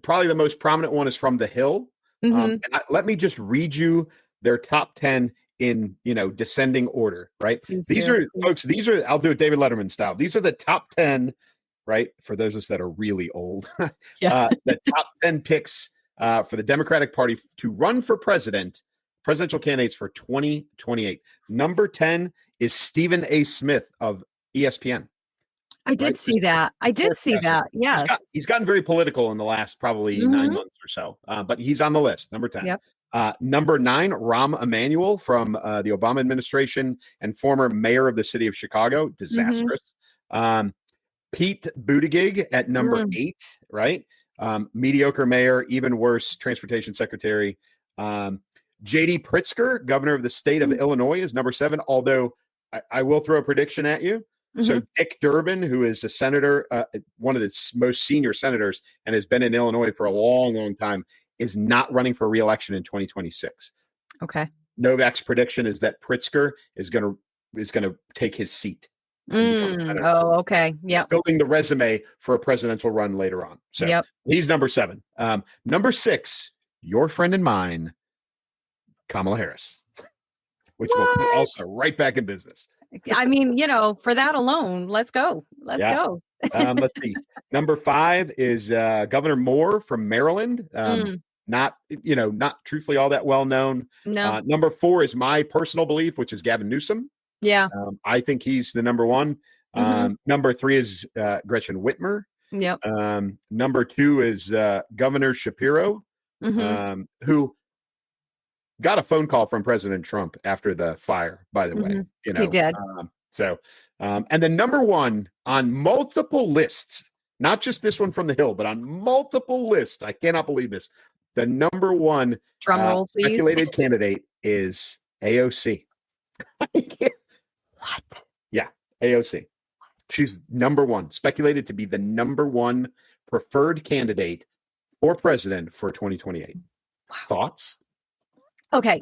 Probably the most prominent one is from The Hill. And let me just read you their top 10 in, descending order, right? These are I'll do it David Letterman style. These are the top 10, right? For those of us that are really old, the top 10 picks for the Democratic Party to run for presidential candidates for 2028. Number 10 is Stephen A. Smith of ESPN. I did see that. Yes. He's gotten very political in the last probably 9 months or so, but he's on the list. Number 10. Yep. Number 9, Rahm Emanuel from the Obama administration and former mayor of the city of Chicago. Disastrous. Pete Buttigieg at number 8, right? Mediocre mayor, even worse, transportation secretary. JD Pritzker, governor of the state of Illinois, is number 7, although I will throw a prediction at you. So Dick Durbin, who is a senator, one of the most senior senators, and has been in Illinois for a long, long time, is not running for re-election in 2026. Okay. Novak's prediction is that Pritzker is going to take his seat. Oh, okay. Yeah. Building the resume for a presidential run later on. So he's number 7. Number 6, your friend and mine, Kamala Harris, which will put Elsa right back in business. I mean, for that alone, let's go. Let's go. Let's see. Number 5 is Governor Moore from Maryland. Not truthfully all that well known. No. Number 4 is my personal belief, which is Gavin Newsom. Yeah. I think he's the number 1. Number 3 is Gretchen Whitmer. Yep. Number 2 is Governor Shapiro, who got a phone call from President Trump after the fire, by the way. He did. And the number 1 on multiple lists, not just this one from The Hill, but on multiple lists, I cannot believe this. The number 1 drum roll, please, speculated candidate is AOC. What? Yeah, AOC. She's number 1, speculated to be the number 1 preferred candidate for president for 2028. Wow. Thoughts? Okay.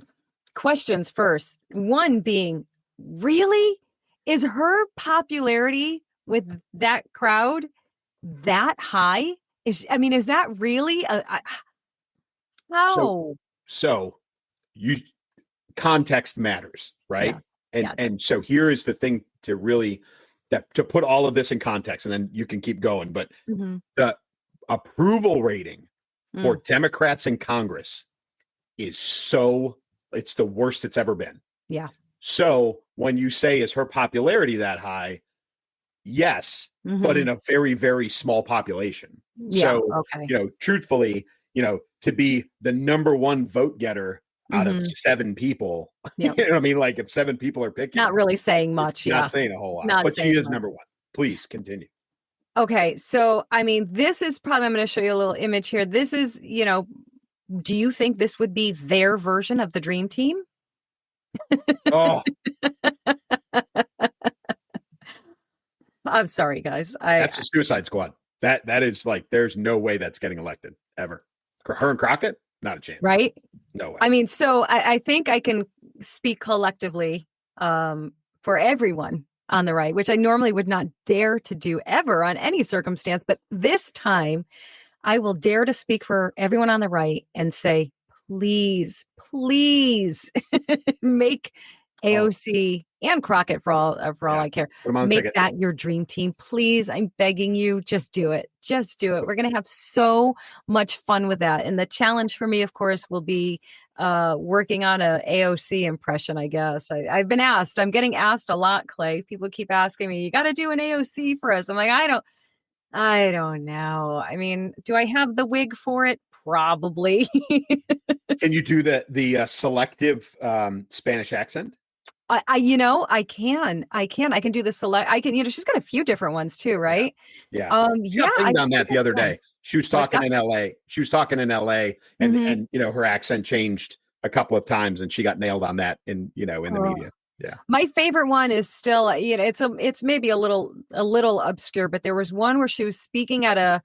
Questions first. One being, really? Is her popularity with that crowd that high? Is that really how? So you context matters, right? Yeah. And so here is the thing to really to put all of this in context, and then you can keep going. But the approval rating for Democrats in Congress is it's the worst it's ever been. Yeah. So when you say, is her popularity that high? Yes, but in a very, very small population. Yeah, so, okay. Truthfully, to be the number 1 vote getter out of 7 people, you know what I mean? Like if 7 people are picking, it's not really saying much. Not saying a whole lot, but she is number 1. Please continue. Okay. So, this is probably, I'm going to show you a little image here. This is, do you think this would be their version of the dream team? Oh, I'm sorry, guys. That's a Suicide Squad. That is like, there's no way that's getting elected ever. Her and Crockett, not a chance. Right? No way. So I think I can speak collectively for everyone on the right, which I normally would not dare to do ever on any circumstance. But this time I will dare to speak for everyone on the right and say, please, please make AOC and Crockett for all I care. Make that your dream team. Please, I'm begging you, just do it. Just do it. We're going to have so much fun with that. And the challenge for me, of course, will be working on a AOC impression, I guess. I've been asked. I'm getting asked a lot, Clay. People keep asking me, you got to do an AOC for us. I'm like, I don't know. I mean, do I have the wig for it? Probably. Can you do the selective Spanish accent? I can. I can do the select. I can, she's got a few different ones too, right? Yeah. I on that the other day. She was talking in LA. And her accent changed a couple of times and she got nailed on that in the media. Yeah. My favorite one is still, it's maybe a little obscure, but there was one where she was speaking at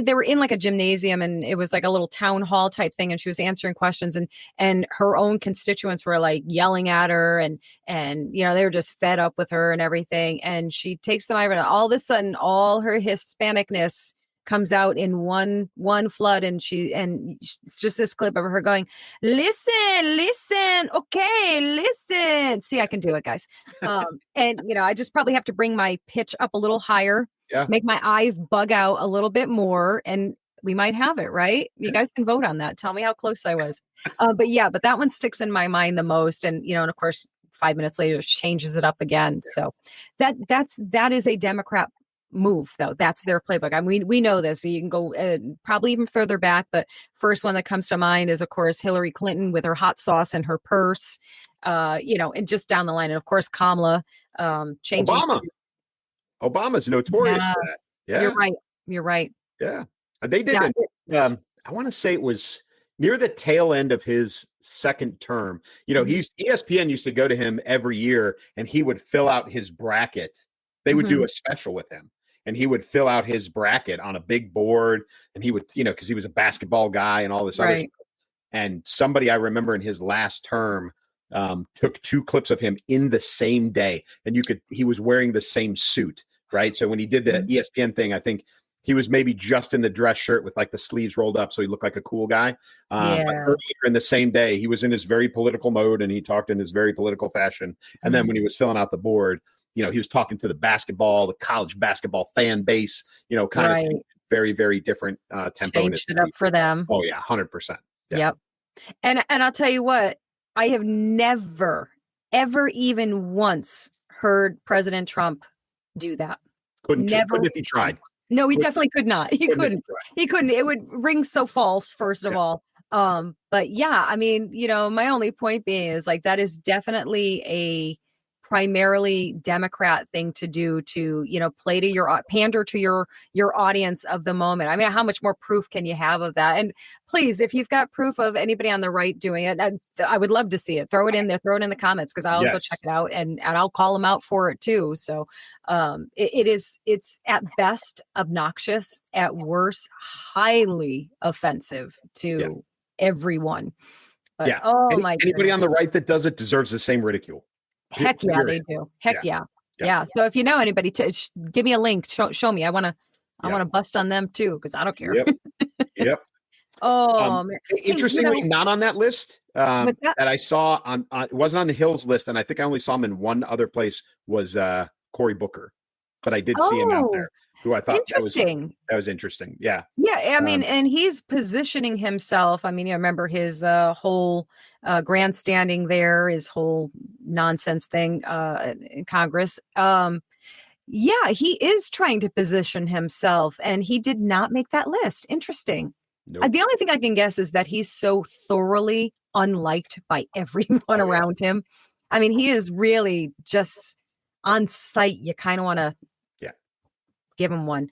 they were in like a gymnasium and it was like a little town hall type thing. And she was answering questions and her own constituents were like yelling at her and they were just fed up with her and everything. And she takes them over and all of a sudden, all her Hispanicness comes out in one flood and it's just this clip of her going, listen, okay, listen. See, I can do it, guys. And I just probably have to bring my pitch up a little higher, make my eyes bug out a little bit more, and we might have it, right? You guys can vote on that. Tell me how close I was. But that one sticks in my mind the most. And, and of course, 5 minutes later, she changes it up again. So that is a Democrat move, though. That's their playbook. I mean, we know this. So you can go probably even further back, but first one that comes to mind is, of course, Hillary Clinton with her hot sauce in her purse, and just down the line. And of course, Kamala changing. Obama's notorious for that. Yeah, You're right. Yeah, they did. I want to say it was near the tail end of his second term. ESPN used to go to him every year, and he would fill out his bracket. They would do a special with him. And he would fill out his bracket on a big board, and he would, because he was a basketball guy and all this other stuff. And somebody I remember in his last term took 2 clips of him in the same day, and he was wearing the same suit, right? So when he did the ESPN thing, I think he was maybe just in the dress shirt with like the sleeves rolled up, so he looked like a cool guy. But earlier in the same day, he was in his very political mode, and he talked in his very political fashion. And then when he was filling out the board, he was talking to the college basketball fan base, kind of very, very different tempo. Changed it up for them. Oh, yeah, 100%. Yeah. Yep. And I'll tell you what, I have never, ever even once heard President Trump do that. Couldn't if he tried. No, he definitely could not. He couldn't. It would ring so false, first of all. But yeah, I mean, my only point being is like, that is definitely a primarily Democrat thing to do, to play to pander to your audience of the moment. I mean, how much more proof can you have of that? And please, if you've got proof of anybody on the right doing it, I would love to see it. Throw it in there, throw it in the comments, because I'll go check it out and I'll call them out for it too. So it's at best obnoxious, at worst highly offensive to everyone. But, anybody on the right that does it deserves the same ridicule. Heck yeah, they do. Heck yeah. So if you know anybody, give me a link. Show me. I want to bust on them too, because I don't care. Yep. Oh, man. Interestingly, not on that list that I saw on. It wasn't on the Hills list, and I think I only saw him in one other place. Was Cory Booker, but I did see him out there. Who I thought interesting. That was interesting. Yeah. Yeah. I mean, and he's positioning himself. I mean, remember his whole grandstanding there, his whole nonsense thing in Congress. He is trying to position himself, and he did not make that list. Interesting. Nope. The only thing I can guess is that he's so thoroughly unliked by everyone around him. I mean, he is really just on sight. You kind of want to give him one.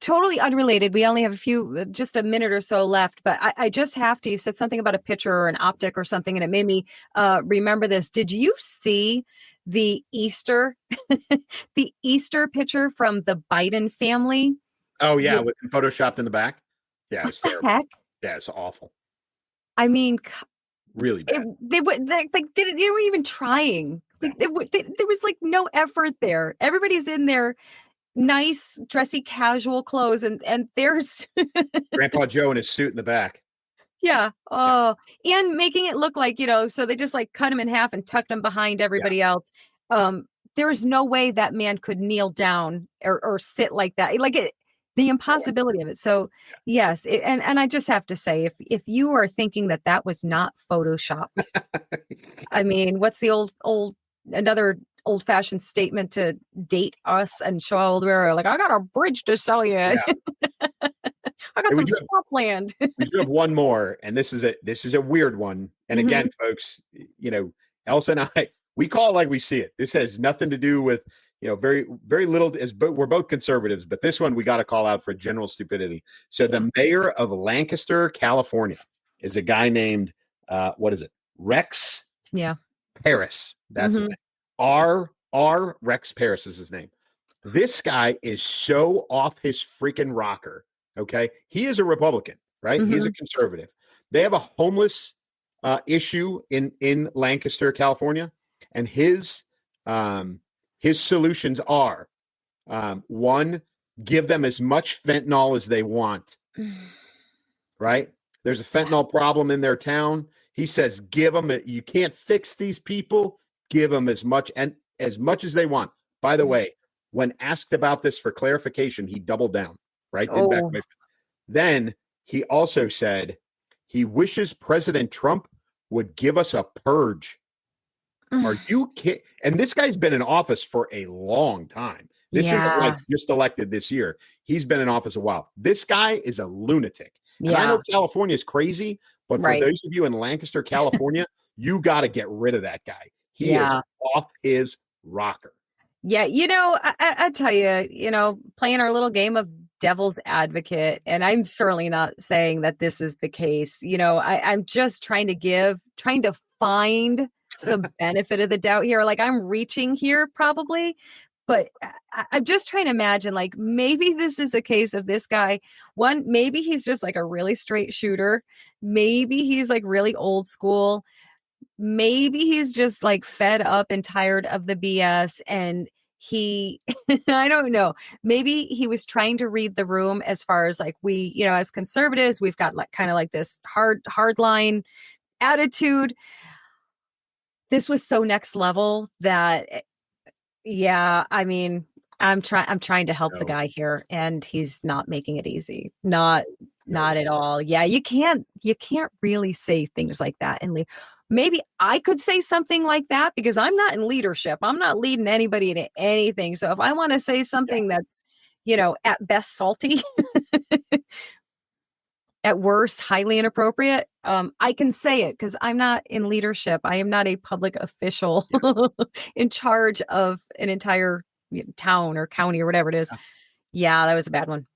Totally unrelated. We only have just a minute or so left, but I just have to. You said something about a picture or an optic or something, and it made me remember this. Did you see the Easter picture from the Biden family? Oh yeah, with photoshopped in the back. Yeah, it's terrible. Heck? Yeah, it's awful. I mean, Really bad. They were even trying. Like, there was like no effort there. Everybody's in their nice, dressy, casual clothes, and there's Grandpa Joe in his suit in the back. Yeah. Oh, and making it look like, so they just like cut him in half and tucked him behind everybody else. There is no way that man could kneel down or sit like that. The impossibility of it. So yes. And I just have to say, if you are thinking that was not Photoshopped, I mean, what's the another old fashioned statement to date us and show how old we are? Like, I got a bridge to sell you. Yeah. I got some swampland. We do have one more, and this is a weird one. And again, folks, Elsa and I, we call it like we see it. This has nothing to do with, very, very little. We're both conservatives, but this one we got to call out for general stupidity. So the mayor of Lancaster, California, is a guy named Rex? Yeah, Paris. That's his name. R. Rex Paris is his name. This guy is so off his freaking rocker. Okay. He is a Republican, right? He's a conservative. They have a homeless issue in Lancaster, California. And his solutions are, one, give them as much fentanyl as they want, right? There's a fentanyl problem in their town. He says, give them you can't fix these people. Give them as much as they want. By the way, when asked about this for clarification, he doubled down. Right. Then he also said he wishes President Trump would give us a purge. Are you kidding? And this guy's been in office for a long time. This isn't like just elected this year. He's been in office a while. This guy is a lunatic. And I know California is crazy, but for those of you in Lancaster, California, you got to get rid of that guy. He is off his rocker. Yeah, I tell you, playing our little game of devil's advocate, and I'm certainly not saying that this is the case. I'm just trying to find some benefit of the doubt here. Like, I'm reaching here probably, but I'm just trying to imagine, like, maybe this is a case of this guy. One, maybe he's just like a really straight shooter. Maybe he's like really old school. Maybe he's just like fed up and tired of the BS, and he I don't know, maybe he was trying to read the room as far as like we, as conservatives, we've got like kind of like this hard line attitude. This was so next level that I mean, I'm trying to help the guy here, and he's not making it easy. Not at all. Yeah, you can't really say things like that and leave. Maybe I could say something like that because I'm not in leadership. I'm not leading anybody to anything. So if I want to say something that's, at best salty, at worst highly inappropriate, I can say it because I'm not in leadership. I am not a public official in charge of an entire town or county or whatever it is. Yeah, that was a bad one.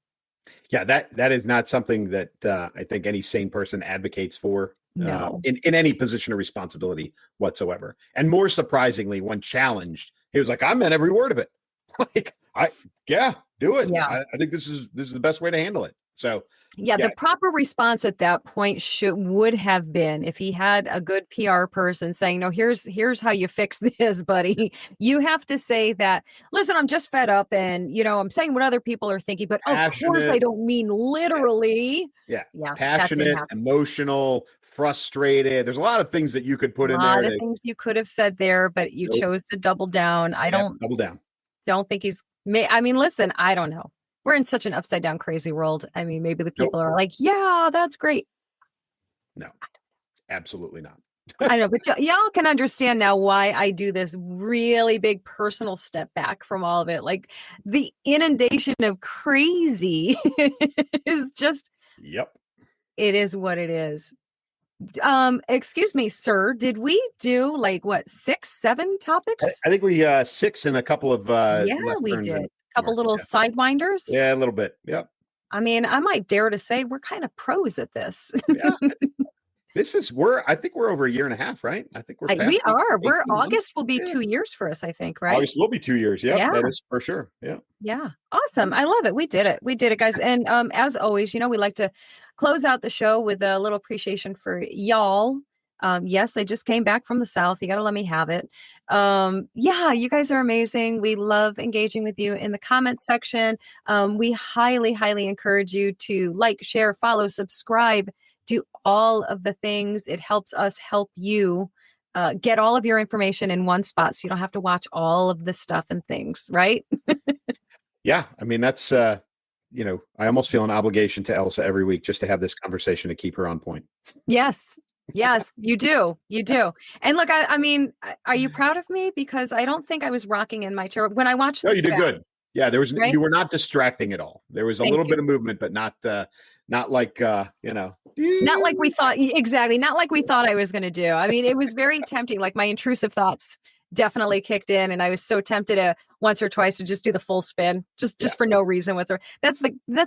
Yeah, that is not something that I think any sane person advocates for. No. In any position of responsibility whatsoever. And more surprisingly, when challenged, he was like, I meant every word of it. Like, do it. Yeah. I think this is the best way to handle it. So the proper response at that point would have been, if he had a good PR person saying, no, here's how you fix this, buddy. You have to say that, listen, I'm just fed up, and I'm saying what other people are thinking, but of course I don't mean literally. Yeah. Passionate, emotional, frustrated. There's a lot of things that you could put in there. A lot of things you could have said there, but you chose to double down. Don't think he's. I mean, listen, I don't know. We're in such an upside down, crazy world. I mean, maybe the people are like, yeah, that's great. No, absolutely not. I know, but y'all can understand now why I do this really big personal step back from all of it. Like, the inundation of crazy is just. Yep. It is what it is. Excuse me, sir. Did we do 6, 7 topics? I think we 6 and a couple of we did. A couple little sidewinders. Yeah, a little bit. Yep. I mean, I might dare to say we're kind of pros at this. Yeah. I think we're over a year and a half, right? I think we are. August will be 2 years for us, I think, right? August will be 2 years. Yeah, that is for sure. Yeah. Yeah. Awesome. I love it. We did it, guys. And as always, we like to close out the show with a little appreciation for y'all Yes, I just came back from the South. You got to let me have it. Yeah, you guys are amazing. We love engaging with you in the comments section. We highly, highly encourage you to like, share, follow, subscribe, do all of the things. It helps us help you get all of your information in one spot so you don't have to watch all of the stuff and things, right? Yeah, I mean, that's, I almost feel an obligation to Elsa every week just to have this conversation to keep her on point. Yes. Yes, you do. You do. And look, I mean, are you proud of me? Because I don't think I was rocking in my chair when I watched this. No, you did good. Yeah, right? You were not distracting at all. There was a little bit of movement, but not like, not like we thought. Exactly. Not like we thought I was going to do. I mean, it was very tempting. Like my intrusive thoughts definitely kicked in, and I was so tempted to once or twice to just do the full spin, just for no reason whatsoever. That's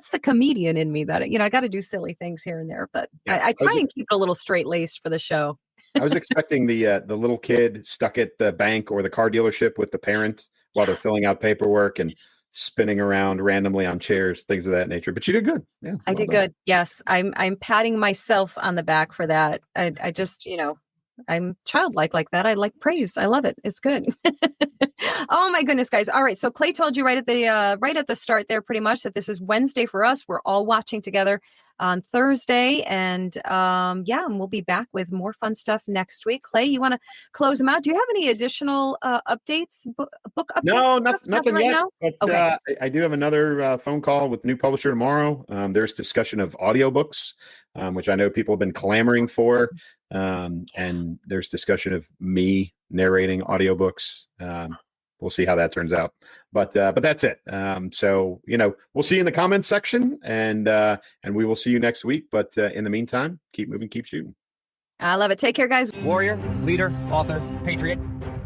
the comedian in me that, I got to do silly things here and there, but I try and keep it a little straight laced for the show. I was expecting the little kid stuck at the bank or the car dealership with the parent while they're filling out paperwork and spinning around randomly on chairs, things of that nature. But you did good. Yeah, I did good. Yes, I'm patting myself on the back for that. I just, I'm childlike like that. I like praise. I love it. It's good. Oh my goodness, guys. All right. So Clay told you right at the start there pretty much that this is Wednesday for us. We're all watching together on Thursday. And and we'll be back with more fun stuff next week. Clay, you want to close them out? Do you have any additional updates, book updates? No, nothing right yet. now? But, okay. I do have another phone call with new publisher tomorrow. There's discussion of audiobooks, which I know people have been clamoring for. And there's discussion of me narrating audiobooks. We'll see how that turns out, but that's it. So, we'll see you in the comments section and we will see you next week. But in the meantime, keep moving, keep shooting. I love it. Take care, guys. Warrior, leader, author, patriot.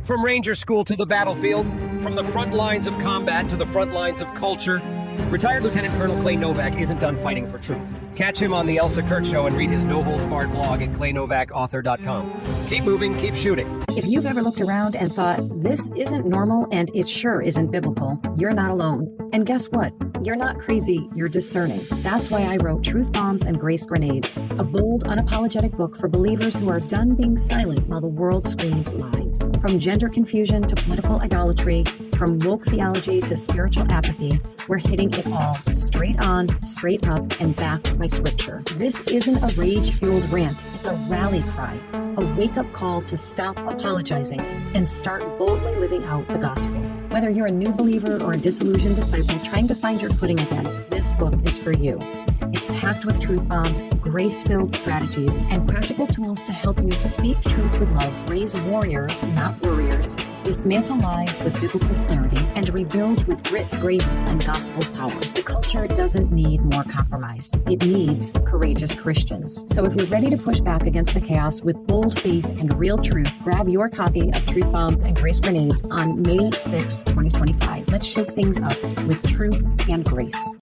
From Ranger School to the battlefield, from the front lines of combat to the front lines of culture, retired Lieutenant Colonel Clay Novak isn't done fighting for truth. Catch him on the Elsa Kurt Show and read his no-holds-barred blog at claynovacauthor.com. Keep moving, keep shooting. If you've ever looked around and thought, this isn't normal and it sure isn't biblical, you're not alone. And guess what? You're not crazy, you're discerning. That's why I wrote Truth Bombs and Grace Grenades, a bold, unapologetic book for believers who are done being silent while the world screams lies. From gender confusion to political idolatry, from woke theology to spiritual apathy, we're hitting it all straight on, straight up, and backed by scripture. This isn't a rage-fueled rant, it's a rally cry, a wake-up call to stop apologizing and start boldly living out the gospel. Whether you're a new believer or a disillusioned disciple trying to find your footing again, this book is for you. It's packed with truth bombs, grace-filled strategies, and practical tools to help you speak truth with love, raise warriors, not worriers, dismantle lies with biblical clarity, and rebuild with grit, grace, and gospel power. The culture doesn't need more compromise. It needs courageous Christians. So if you're ready to push back against the chaos with bold faith and real truth, grab your copy of Truth Bombs and Grace Grenades on May 6, 2025. Let's shake things up with truth and grace.